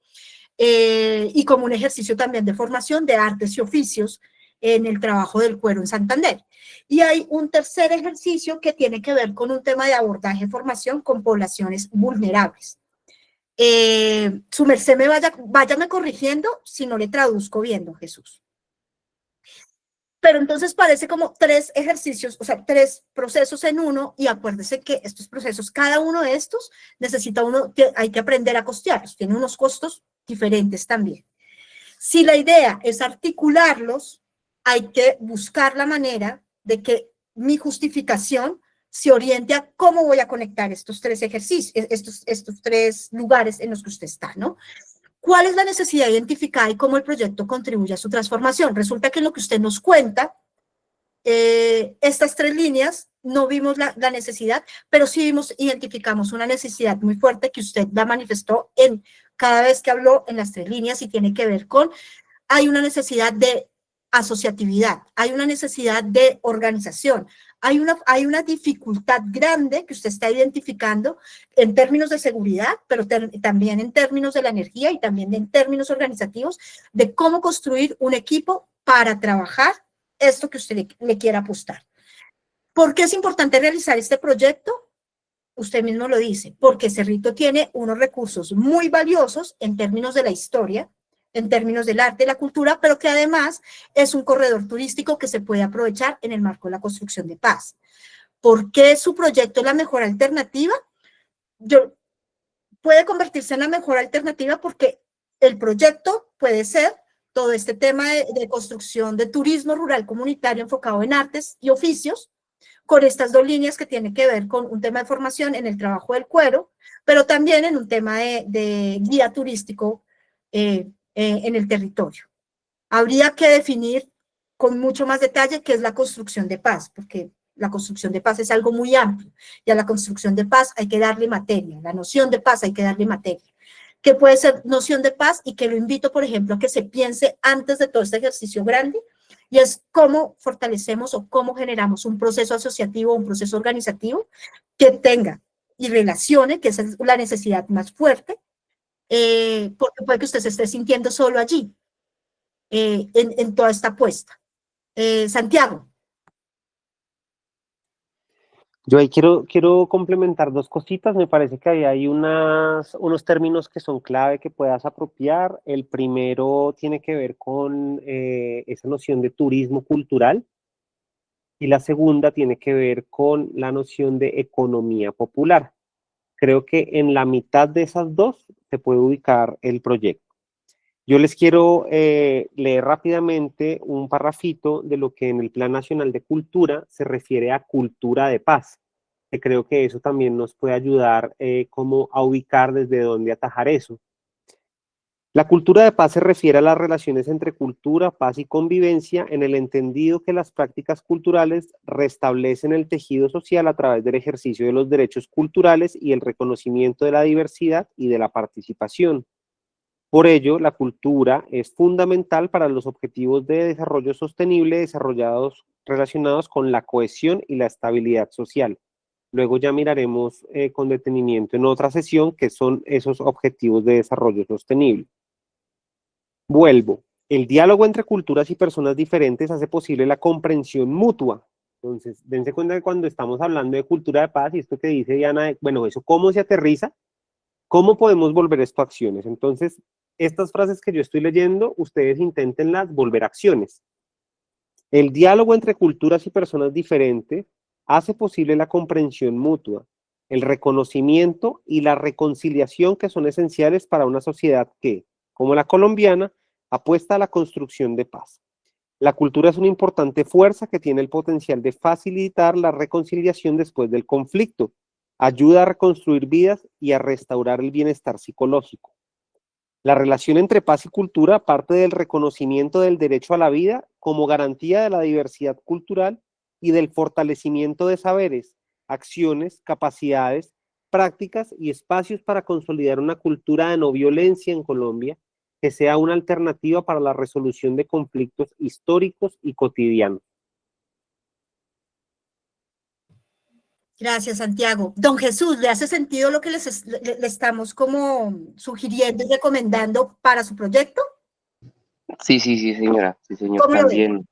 y como un ejercicio también de formación de artes y oficios en el trabajo del cuero en Santander. Y hay un tercer ejercicio que tiene que ver con un tema de abordaje y formación con poblaciones vulnerables. Su merced váyame corrigiendo si no le traduzco bien, don Jesús. Pero entonces parece como 3 ejercicios, o sea, 3 procesos en uno, y acuérdese que estos procesos, cada uno de estos hay que aprender a costearlos, tiene unos costos diferentes también. Si la idea es articularlos, hay que buscar la manera de que mi justificación se oriente a cómo voy a conectar estos 3 ejercicios, estos 3 lugares en los que usted está, ¿no? ¿Cuál es la necesidad identificada y cómo el proyecto contribuye a su transformación? Resulta que en lo que usted nos cuenta, estas 3 líneas, no vimos la necesidad, pero sí identificamos una necesidad muy fuerte que usted la manifestó cada vez que habló en las 3 líneas y tiene que ver con, hay una necesidad de asociatividad, hay una necesidad de organización, hay una dificultad grande que usted está identificando en términos de seguridad, pero también en términos de la energía y también en términos organizativos, de cómo construir un equipo para trabajar esto que usted le quiera apostar. ¿Por qué es importante realizar este proyecto? Usted mismo lo dice, porque Cerrito tiene unos recursos muy valiosos en términos de la historia, en términos del arte y la cultura, pero que además es un corredor turístico que se puede aprovechar en el marco de la construcción de paz. ¿Por qué su proyecto es la mejor alternativa? Puede convertirse en la mejor alternativa porque el proyecto puede ser todo este tema de construcción de turismo rural comunitario enfocado en artes y oficios, con estas 2 líneas que tienen que ver con un tema de formación en el trabajo del cuero, pero también en un tema de guía turístico en el territorio. Habría que definir con mucho más detalle qué es la construcción de paz, porque la construcción de paz es algo muy amplio, y a la construcción de paz hay que darle materia, la noción de paz hay que darle materia. ¿Qué puede ser noción de paz? Y que lo invito, por ejemplo, a que se piense antes de todo este ejercicio grande, y es cómo fortalecemos o cómo generamos un proceso asociativo, un proceso organizativo que tenga y relacione, que esa es la necesidad más fuerte, porque puede que usted se esté sintiendo solo allí, en toda esta apuesta. Santiago. Yo ahí quiero complementar dos cositas. Me parece que ahí hay unos términos que son clave que puedas apropiar. El primero tiene que ver con esa noción de turismo cultural y la segunda tiene que ver con la noción de economía popular. Creo que en la mitad de esas dos se puede ubicar el proyecto. Yo les quiero leer rápidamente un parrafito de lo que en el Plan Nacional de Cultura se refiere a cultura de paz, que creo que eso también nos puede ayudar como a ubicar desde dónde atajar eso. La cultura de paz se refiere a las relaciones entre cultura, paz y convivencia en el entendido que las prácticas culturales restablecen el tejido social a través del ejercicio de los derechos culturales y el reconocimiento de la diversidad y de la participación. Por ello, la cultura es fundamental para los objetivos de desarrollo sostenible relacionados con la cohesión y la estabilidad social. Luego ya miraremos con detenimiento en otra sesión qué son esos objetivos de desarrollo sostenible. Vuelvo. El diálogo entre culturas y personas diferentes hace posible la comprensión mutua. Entonces, dense cuenta que cuando estamos hablando de cultura de paz y esto que dice Diana, bueno, eso cómo se aterriza, ¿cómo podemos volver esto a acciones? Entonces, estas frases que yo estoy leyendo, ustedes inténtenlas volver a acciones. El diálogo entre culturas y personas diferentes hace posible la comprensión mutua, el reconocimiento y la reconciliación que son esenciales para una sociedad que, como la colombiana, apuesta a la construcción de paz. La cultura es una importante fuerza que tiene el potencial de facilitar la reconciliación después del conflicto, ayuda a reconstruir vidas y a restaurar el bienestar psicológico. La relación entre paz y cultura parte del reconocimiento del derecho a la vida como garantía de la diversidad cultural y del fortalecimiento de saberes, acciones, capacidades, prácticas y espacios para consolidar una cultura de no violencia en Colombia que sea una alternativa para la resolución de conflictos históricos y cotidianos. Gracias, Santiago. Don Jesús, ¿le hace sentido lo que le estamos como sugiriendo y recomendando para su proyecto? Sí, señora. Sí, señor, ¿Cómo lo ve? también.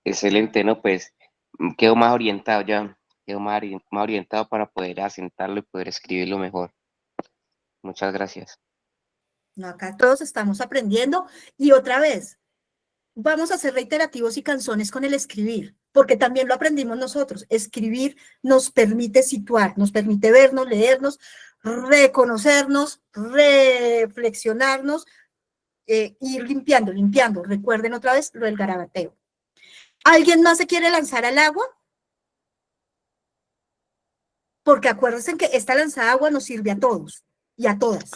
Excelente, ¿no? Pues quedo más orientado ya. Quedo más orientado para poder asentarlo y poder escribirlo mejor. Muchas gracias. No, acá todos estamos aprendiendo y otra vez, vamos a ser reiterativos y cansones con el escribir, porque también lo aprendimos nosotros. Escribir nos permite situar, nos permite vernos, leernos, reconocernos, reflexionarnos, ir limpiando. Recuerden otra vez lo del garabateo. ¿Alguien más se quiere lanzar al agua? Porque acuérdense que esta lanzada de agua nos sirve a todos y a todas.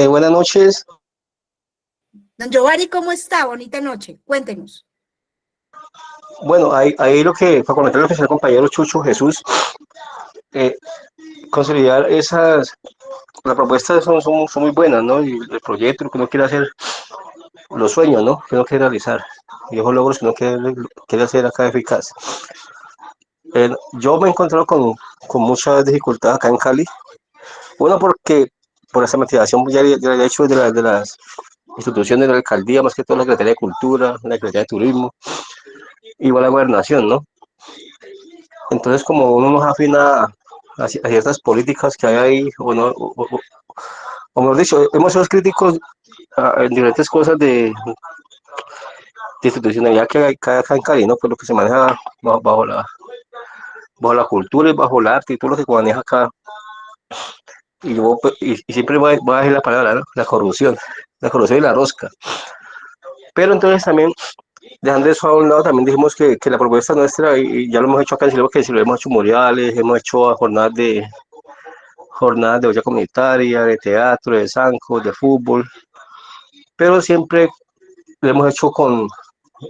Buenas noches. Don Giovanni, ¿cómo está? Bonita noche. Cuéntenos. Bueno, ahí lo que, para comentar lo que decía el compañero Chucho Jesús, consolidar las propuestas son muy buenas, ¿no? Y el proyecto, lo que uno quiere hacer, los sueños, ¿no? Que uno quiere realizar, y esos logros que uno quiere hacer acá eficaz. Yo me he encontrado con muchas dificultades acá en Cali. Bueno, porque por esa motivación ya he hecho de las instituciones de la alcaldía, más que todo la Secretaría de Cultura, la Secretaría de Turismo, igual la gobernación, ¿no? Entonces, como uno no afina a ciertas políticas que hay ahí, o mejor dicho, hemos sido críticos en diferentes cosas de institucionalidad que hay acá en Cali, ¿no? Pues lo que se maneja bajo la cultura y bajo el arte y todo lo que maneja acá. Y siempre voy a decir la palabra, ¿no? La corrupción y la rosca. Pero entonces también, dejando eso a un lado, también dijimos que la propuesta nuestra, y ya lo hemos hecho acá en Silva, que si lo hemos hecho murales, hemos hecho jornadas de olla comunitaria, de teatro, de zancos, de fútbol, pero siempre lo hemos hecho o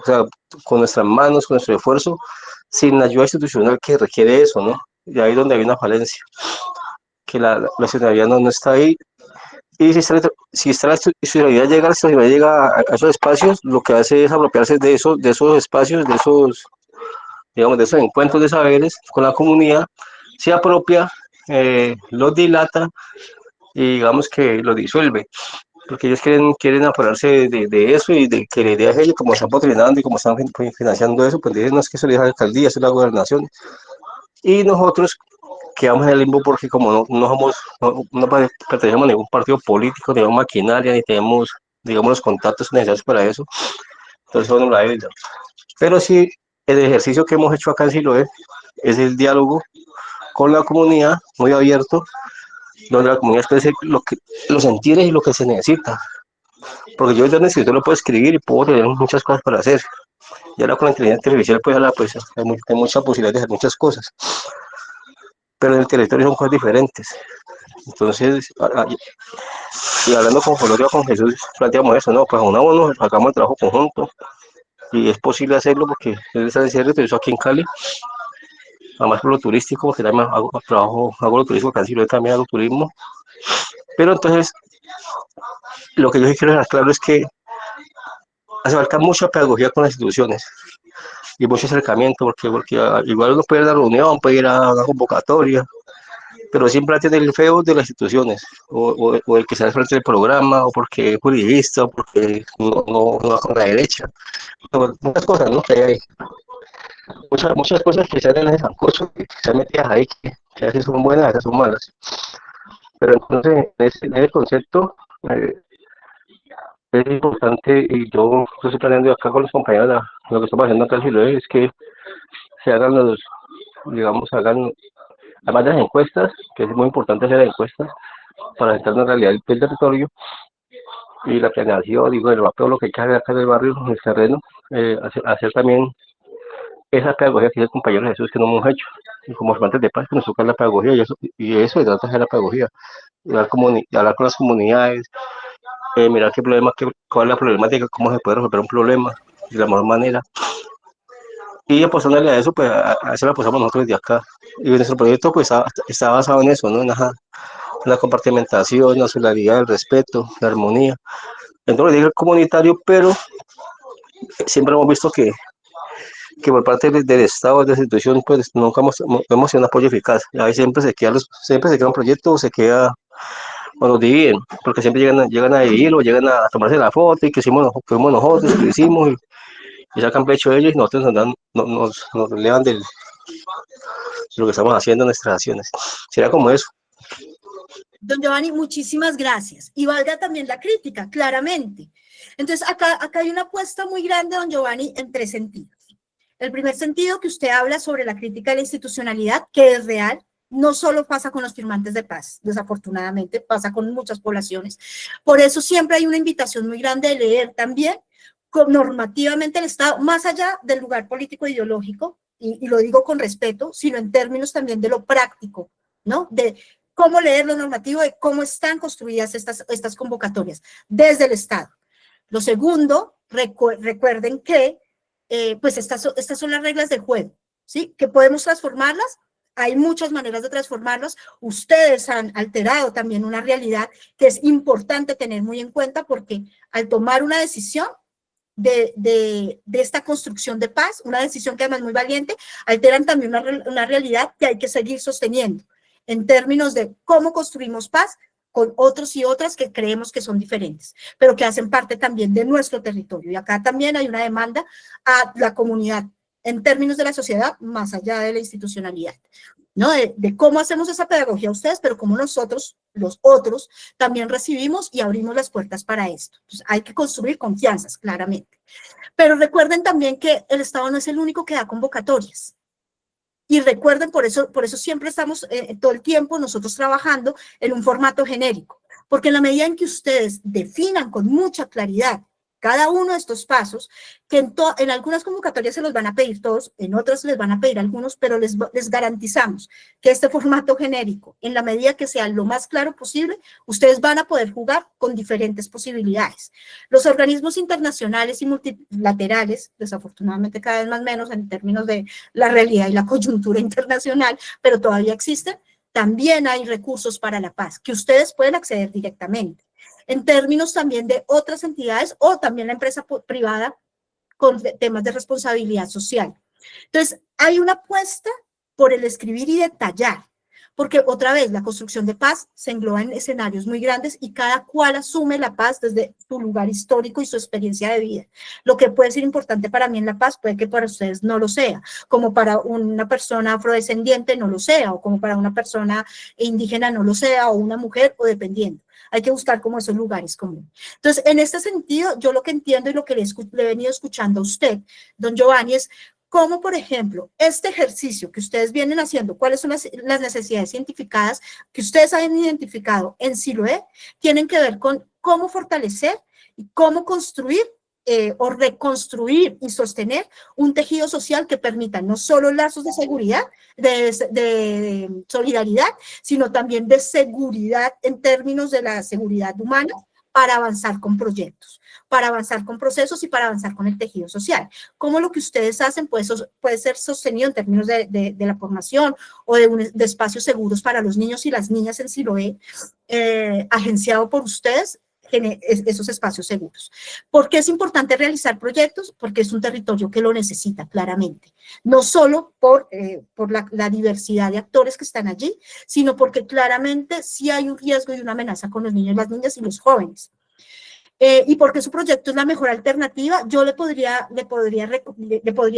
sea, con nuestras manos, con nuestro esfuerzo, sin la ayuda institucional que requiere eso, ¿no? Y ahí es donde hay una falencia, que la ciudadanía no está ahí. Y si está la ciudadanía llega a esos espacios, lo que hace es apropiarse de esos espacios, digamos, de esos encuentros de saberes con la comunidad, se apropia, los dilata y digamos que los disuelve, porque ellos quieren apoderarse de eso y de que la idea es ellos, como están patrocinando y como están financiando eso, pues dicen, no es que eso le deja la alcaldía, eso es la gobernación, y nosotros quedamos en el limbo porque como no pertenecemos a ningún partido político, ni tenemos maquinaria, ni tenemos, digamos, los contactos necesarios para eso, entonces eso no lo evita. Pero sí, el ejercicio que hemos hecho acá en Siloé es el diálogo con la comunidad, muy abierto, donde la comunidad exprese los sentires y lo que se necesita. Porque yo desde el escritor lo puedo escribir y puedo tener muchas cosas para hacer. Y ahora con la inteligencia artificial pues hay mucha posibilidad de hacer muchas cosas. Pero en el territorio son cosas diferentes. Entonces, y hablando con Colombia, con Jesús, planteamos eso, ¿no? Pues unámonos, hagamos el trabajo conjunto. Y es posible hacerlo porque él está en cierre, pero eso aquí en Cali. Además por lo turístico, porque también hago lo turístico acá en Siloé, también hago turismo. Pero entonces, lo que yo quiero dejar claro es que hace falta mucha pedagogía con las instituciones y mucho acercamiento, porque igual uno puede ir a la reunión, puede ir a una convocatoria, pero siempre tiene el feo de las instituciones, o el que está al frente del programa, o porque es juridista, o porque no va con la derecha. Muchas cosas, ¿no? Que hay ahí. Muchas cosas que se hacen en ese sancocho, que se han metido ahí, que a veces son buenas, a veces son malas. Pero entonces, en ese concepto, es importante, y yo estoy planeando acá con los compañeros, lo que estamos haciendo acá en Siloé es que se hagan además de las encuestas, que es muy importante hacer las encuestas para entrar en la realidad del territorio y la planeación, y bueno, todo lo que hay que hacer acá en el barrio, en el terreno, hacer también esa pedagogía que el compañero Jesús que no hemos hecho, y como formantes de paz que nos toca la pedagogía, y eso se trata de la pedagogía, hablar con las comunidades, mirar cuál es la problemática, cómo se puede resolver un problema de la mejor manera. Y apostándole a eso, pues a eso lo apostamos nosotros desde acá. Y nuestro proyecto pues está basado en eso, ¿no? En la compartimentación, la solidaridad, el respeto, la armonía. Dentro del comunitario, pero siempre hemos visto que por parte del Estado, de la institución, pues nunca hemos sido un apoyo eficaz. Ahí siempre se queda un proyecto o se queda o nos dividen, porque siempre llegan a dividir o llegan a tomarse la foto y que fuimos nosotros, que hicimos y sacan pecho de ellos y nosotros nos relevan de lo que estamos haciendo, nuestras acciones. Sería como eso. Don Giovanni, muchísimas gracias. Y valga también la crítica, claramente. Entonces, acá hay una apuesta muy grande, don Giovanni, en 3 sentidos. El primer sentido, que usted habla sobre la crítica a la institucionalidad, que es real, no solo pasa con los firmantes de paz, desafortunadamente, pasa con muchas poblaciones. Por eso siempre hay una invitación muy grande de leer también normativamente el Estado, más allá del lugar político ideológico, y lo digo con respeto, sino en términos también de lo práctico, ¿no? De cómo leer lo normativo, de cómo están construidas estas convocatorias desde el Estado. Lo segundo, recuerden que pues estas son las reglas del juego, ¿sí? Que podemos transformarlas, hay muchas maneras de transformarlas. Ustedes han alterado también una realidad que es importante tener muy en cuenta, porque al tomar una decisión de esta construcción de paz, una decisión que además es muy valiente, alteran también una realidad que hay que seguir sosteniendo en términos de cómo construimos paz con otros y otras que creemos que son diferentes, pero que hacen parte también de nuestro territorio. Y acá también hay una demanda a la comunidad en términos de la sociedad, más allá de la institucionalidad, ¿no? De cómo hacemos esa pedagogía a ustedes, pero cómo nosotros, los otros, también recibimos y abrimos las puertas para esto. Entonces, hay que construir confianzas, claramente. Pero recuerden también que el Estado no es el único que da convocatorias. Y recuerden, por eso siempre estamos todo el tiempo nosotros trabajando en un formato genérico, porque en la medida en que ustedes definan con mucha claridad cada uno de estos pasos, que en algunas convocatorias se los van a pedir todos, en otras les van a pedir algunos, pero les garantizamos que este formato genérico, en la medida que sea lo más claro posible, ustedes van a poder jugar con diferentes posibilidades. Los organismos internacionales y multilaterales, desafortunadamente cada vez más menos en términos de la realidad y la coyuntura internacional, pero todavía existen, también hay recursos para la paz, que ustedes pueden acceder directamente. En términos también de otras entidades o también la empresa privada con temas de responsabilidad social. Entonces, hay una apuesta por el escribir y detallar, porque otra vez la construcción de paz se engloba en escenarios muy grandes y cada cual asume la paz desde su lugar histórico y su experiencia de vida. Lo que puede ser importante para mí en la paz puede que para ustedes no lo sea, como para una persona afrodescendiente no lo sea, o como para una persona indígena no lo sea, o una mujer, o dependiendo. Hay que buscar como esos lugares comunes. Entonces, en este sentido, yo lo que entiendo y lo que le he venido escuchando a usted, don Giovanni, es cómo, por ejemplo, este ejercicio que ustedes vienen haciendo, cuáles son las necesidades identificadas que ustedes han identificado en Siloé, tienen que ver con cómo fortalecer y cómo construir o reconstruir y sostener un tejido social que permita no solo lazos de seguridad, de solidaridad, sino también de seguridad en términos de la seguridad humana para avanzar con proyectos, para avanzar con procesos y para avanzar con el tejido social. Cómo lo que ustedes hacen puede ser sostenido en términos de la formación o de espacios seguros para los niños y las niñas en Siloé, agenciado por ustedes, esos espacios seguros. ¿Por qué es importante realizar proyectos? Porque es un territorio que lo necesita claramente, no solo por la diversidad de actores que están allí, sino porque claramente sí hay un riesgo y una amenaza con los niños, las niñas y los jóvenes. Y porque su proyecto es la mejor alternativa, yo le podría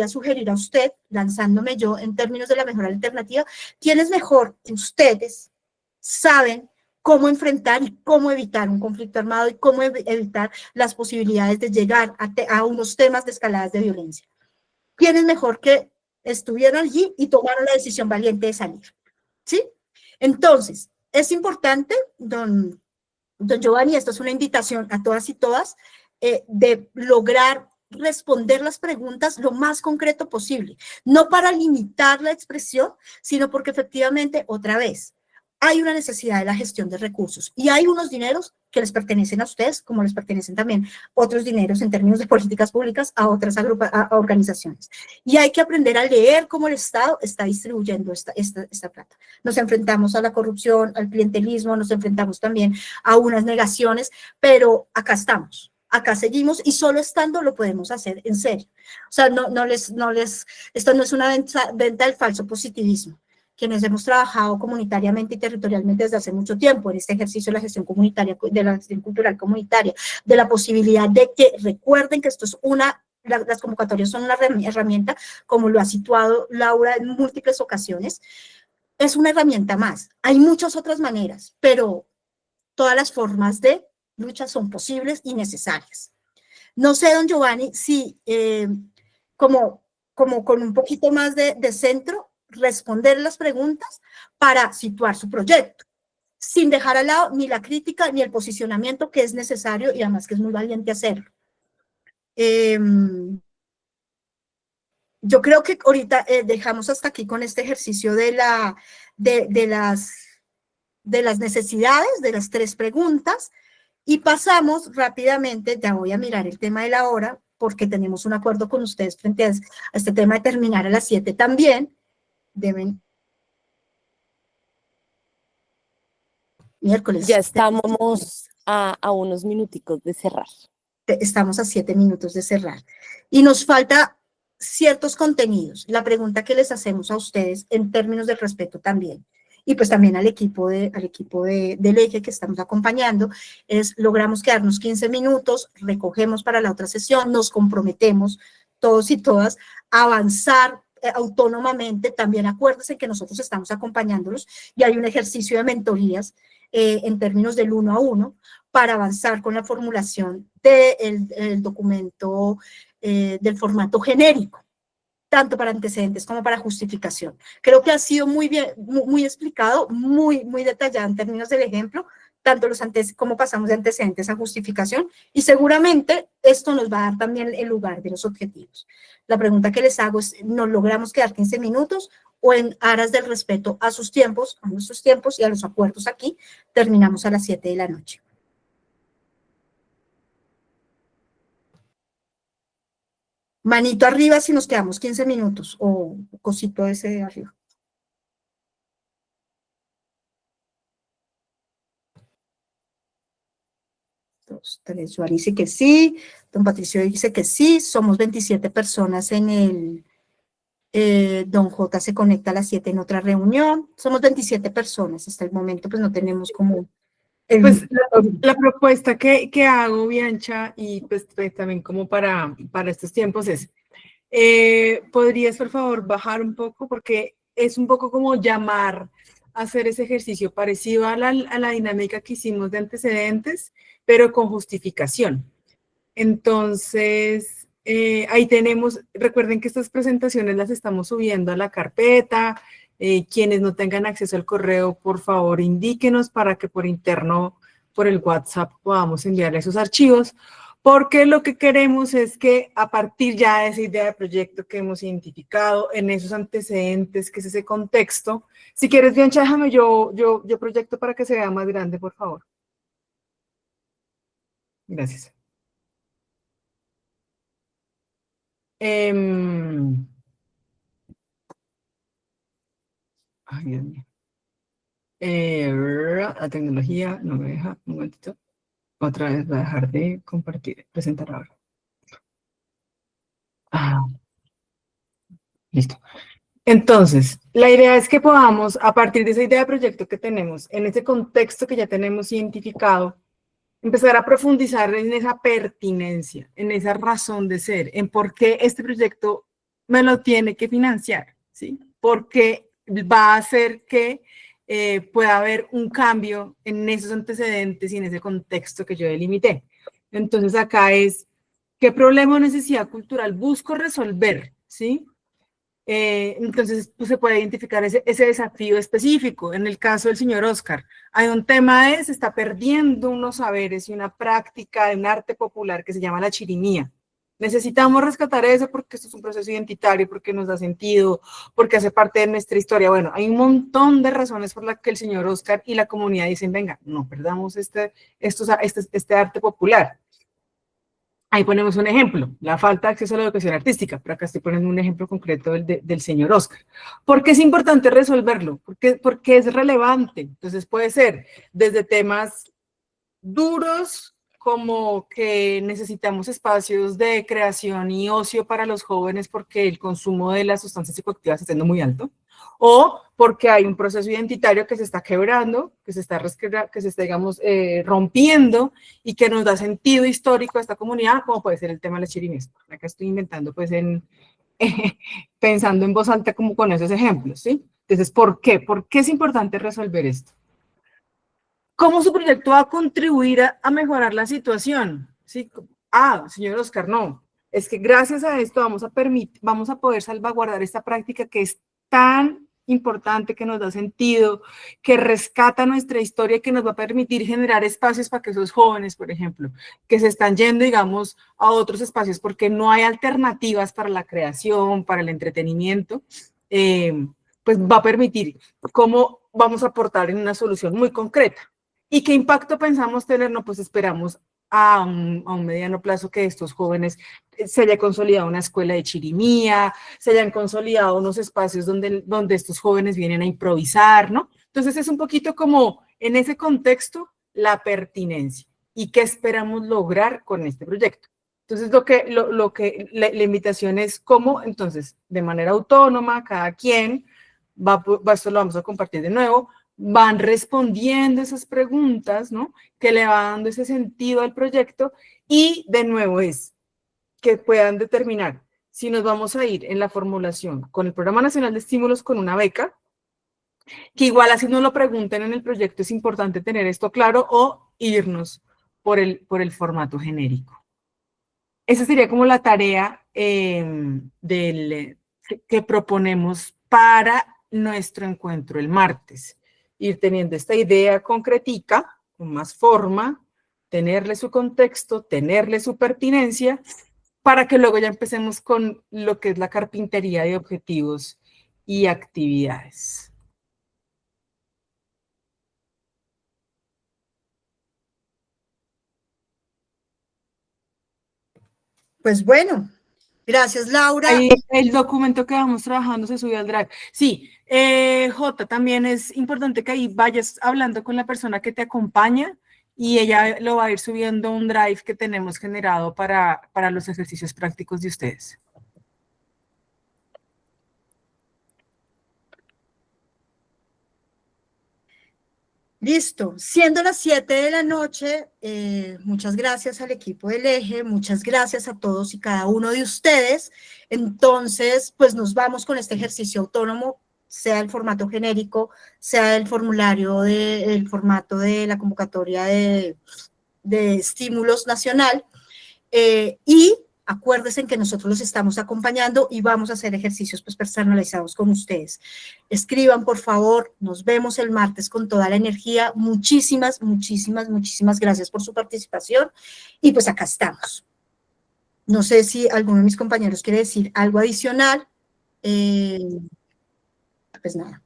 sugerir a usted, lanzándome yo en términos de la mejor alternativa, ¿quién es mejor que ustedes saben cómo enfrentar y cómo evitar un conflicto armado y cómo evitar las posibilidades de llegar a unos temas de escaladas de violencia? ¿Quién es mejor que estuvieron allí y tomaron la decisión valiente de salir? ¿Sí? Entonces, es importante, don Giovanni, esto es una invitación a todas y todas, de lograr responder las preguntas lo más concreto posible, no para limitar la expresión, sino porque efectivamente, otra vez, hay una necesidad de la gestión de recursos y hay unos dineros que les pertenecen a ustedes, como les pertenecen también otros dineros en términos de políticas públicas a otras organizaciones. Y hay que aprender a leer cómo el Estado está distribuyendo esta plata. Nos enfrentamos a la corrupción, al clientelismo, nos enfrentamos también a unas negaciones, pero acá estamos. Acá seguimos y solo estando lo podemos hacer en serio. O sea, esto no es una venta del falso positivismo. Quienes hemos trabajado comunitariamente y territorialmente desde hace mucho tiempo en este ejercicio de la gestión comunitaria, de la gestión cultural comunitaria, de la posibilidad de que recuerden que esto es las convocatorias son una herramienta, como lo ha situado Laura en múltiples ocasiones, es una herramienta más. Hay muchas otras maneras, pero todas las formas de lucha son posibles y necesarias. No sé, don Giovanni, si como con un poquito más de centro, responder las preguntas para situar su proyecto, sin dejar al lado ni la crítica ni el posicionamiento que es necesario y además que es muy valiente hacerlo. Yo creo que ahorita dejamos hasta aquí con este ejercicio de las necesidades, de las 3 preguntas, y pasamos rápidamente, ya voy a mirar el tema de la hora, porque tenemos un acuerdo con ustedes frente a este tema de terminar a las 7 también. Miércoles. Ya estamos a unos minuticos de cerrar. Estamos a 7 minutos de cerrar. Y nos falta ciertos contenidos. La pregunta que les hacemos a ustedes en términos de respeto también, y pues también al equipo del eje que estamos acompañando, es logramos quedarnos 15 minutos, recogemos para la otra sesión, nos comprometemos todos y todas a avanzar autónomamente. También acuérdense que nosotros estamos acompañándolos y hay un ejercicio de mentorías en términos del 1 a 1 para avanzar con la formulación del documento del formato genérico, tanto para antecedentes como para justificación. Creo que ha sido muy bien, muy explicado, muy detallado en términos del ejemplo, tanto como pasamos de antecedentes a justificación, y seguramente esto nos va a dar también el lugar de los objetivos. La pregunta que les hago es, ¿nos logramos quedar 15 minutos o en aras del respeto a sus tiempos, a nuestros tiempos y a los acuerdos aquí, terminamos a las 7 de la noche? Manito arriba si nos quedamos 15 minutos, o cosito ese de arriba. Dos, tres, Joari dice que sí, don Patricio dice que sí, somos 27 personas en Don J se conecta a las 7 en otra reunión. Somos 27 personas. Hasta el momento, pues no tenemos como... Pues la propuesta que hago, Biancha, y pues también como para estos tiempos es, ¿podrías por favor bajar un poco? Porque es un poco como llamar a hacer ese ejercicio parecido a la dinámica que hicimos de antecedentes, pero con justificación. Entonces, ahí tenemos, recuerden que estas presentaciones las estamos subiendo a la carpeta. Quienes no tengan acceso al correo, por favor, indíquenos para que por interno, por el WhatsApp, podamos enviarle esos archivos, porque lo que queremos es que a partir ya de esa idea de proyecto que hemos identificado, en esos antecedentes, que es ese contexto, si quieres, Biancha, déjame yo proyecto para que se vea más grande, por favor. Gracias. Ay, Dios mío. La tecnología no me deja, un momentito. Otra vez voy a dejar de compartir, presentar ahora. Listo. Entonces, la idea es que podamos, a partir de esa idea de proyecto que tenemos, en ese contexto que ya tenemos identificado, empezar a profundizar en esa pertinencia, en esa razón de ser, en por qué este proyecto me lo tiene que financiar, ¿sí? Porque va a hacer que pueda haber un cambio en esos antecedentes y en ese contexto que yo delimité. Entonces acá es, ¿qué problema o necesidad cultural busco resolver? ¿Sí? Entonces pues, se puede identificar ese desafío específico. En el caso del señor Oscar, hay un tema se está perdiendo unos saberes y una práctica de un arte popular que se llama la chirimía. Necesitamos rescatar eso porque esto es un proceso identitario, porque nos da sentido, porque hace parte de nuestra historia. Bueno, hay un montón de razones por las que el señor Oscar y la comunidad dicen, venga, no perdamos este arte popular. Ahí ponemos un ejemplo, la falta de acceso a la educación artística, pero acá estoy poniendo un ejemplo concreto del señor Oscar. ¿Por qué es importante resolverlo? Porque es relevante. Entonces puede ser desde temas duros, como que necesitamos espacios de creación y ocio para los jóvenes porque el consumo de las sustancias psicoactivas está siendo muy alto, o porque hay un proceso identitario que se está quebrando, que se está digamos, rompiendo y que nos da sentido histórico a esta comunidad, como puede ser el tema de las chirimías. Acá estoy inventando, pues, pensando en voz alta como con esos ejemplos, ¿sí? Entonces, ¿por qué? ¿Por qué es importante resolver esto? ¿Cómo su proyecto va a contribuir a mejorar la situación? ¿Sí? Señor Oscar, no. Es que gracias a esto vamos a poder salvaguardar esta práctica que es tan importante, que nos da sentido, que rescata nuestra historia y que nos va a permitir generar espacios para que esos jóvenes, por ejemplo, que se están yendo, digamos, a otros espacios porque no hay alternativas para la creación, para el entretenimiento, pues va a permitir cómo vamos a aportar en una solución muy concreta. ¿Y qué impacto pensamos tener? No, pues esperamos a un mediano plazo que estos jóvenes se haya consolidado una escuela de chirimía, se hayan consolidado unos espacios donde estos jóvenes vienen a improvisar, ¿no? Entonces es un poquito como en ese contexto la pertinencia y qué esperamos lograr con este proyecto. Entonces la invitación es cómo, entonces, de manera autónoma, cada quien, esto lo vamos a compartir de nuevo, van respondiendo esas preguntas, ¿no? Que le va dando ese sentido al proyecto y de nuevo es que puedan determinar si nos vamos a ir en la formulación con el Programa Nacional de Estímulos con una beca, que igual así nos lo pregunten en el proyecto, es importante tener esto claro, o irnos por el formato genérico. Esa sería como la tarea que proponemos para nuestro encuentro el martes. Ir teniendo esta idea concretica, con más forma, tenerle su contexto, tenerle su pertinencia, para que luego ya empecemos con lo que es la carpintería de objetivos y actividades. Pues bueno, gracias, Laura. Ahí el documento que vamos trabajando se subió al Drive. Sí, Jota, también es importante que ahí vayas hablando con la persona que te acompaña y ella lo va a ir subiendo a un Drive que tenemos generado para los ejercicios prácticos de ustedes. Listo, siendo las 7 de la noche, muchas gracias al equipo del Eje, muchas gracias a todos y cada uno de ustedes. Entonces, pues nos vamos con este ejercicio autónomo, sea el formato genérico, sea el formulario, el formato de la convocatoria de estímulos nacional, y acuérdense en que nosotros los estamos acompañando y vamos a hacer ejercicios pues personalizados con ustedes. Escriban, por favor, nos vemos el martes con toda la energía. Muchísimas gracias por su participación y pues acá estamos. No sé si alguno de mis compañeros quiere decir algo adicional. Pues nada.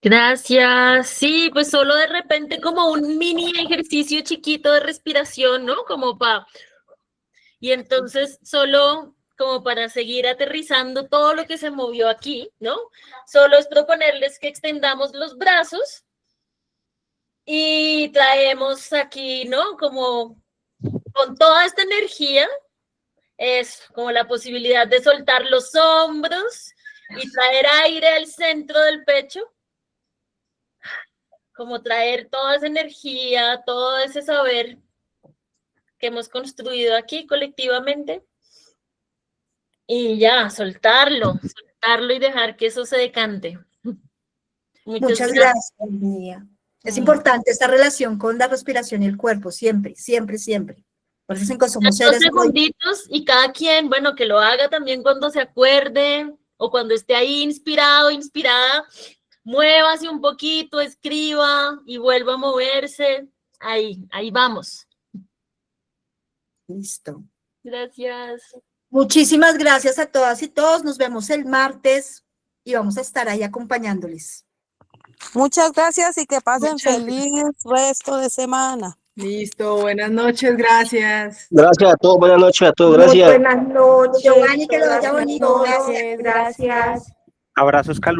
Gracias. Sí, pues solo de repente como un mini ejercicio chiquito de respiración, ¿no? Y entonces solo como para seguir aterrizando todo lo que se movió aquí, ¿no? Solo es proponerles que extendamos los brazos y traemos aquí, ¿no? Como con toda esta energía, es como la posibilidad de soltar los hombros y traer aire al centro del pecho. Como traer toda esa energía, todo ese saber que hemos construido aquí colectivamente y ya, soltarlo y dejar que eso se decante. Muchas gracias, Mía. Es importante esta relación con la respiración y el cuerpo, siempre. Por eso es que somos seres. 2 segunditos y cada quien, bueno, que lo haga también cuando se acuerde o cuando esté ahí inspirado, inspirada. Muévase un poquito, escriba y vuelva a moverse. Ahí vamos. Listo. Gracias. Muchísimas gracias a todas y todos. Nos vemos el martes y vamos a estar ahí acompañándoles. Muchas gracias y que pasen feliz resto de semana. Listo, buenas noches, gracias. Gracias a todos, buenas noches a todos, gracias. Buenas noches, Giovanni, que lo vaya bonito. Gracias. Abrazos calurosos.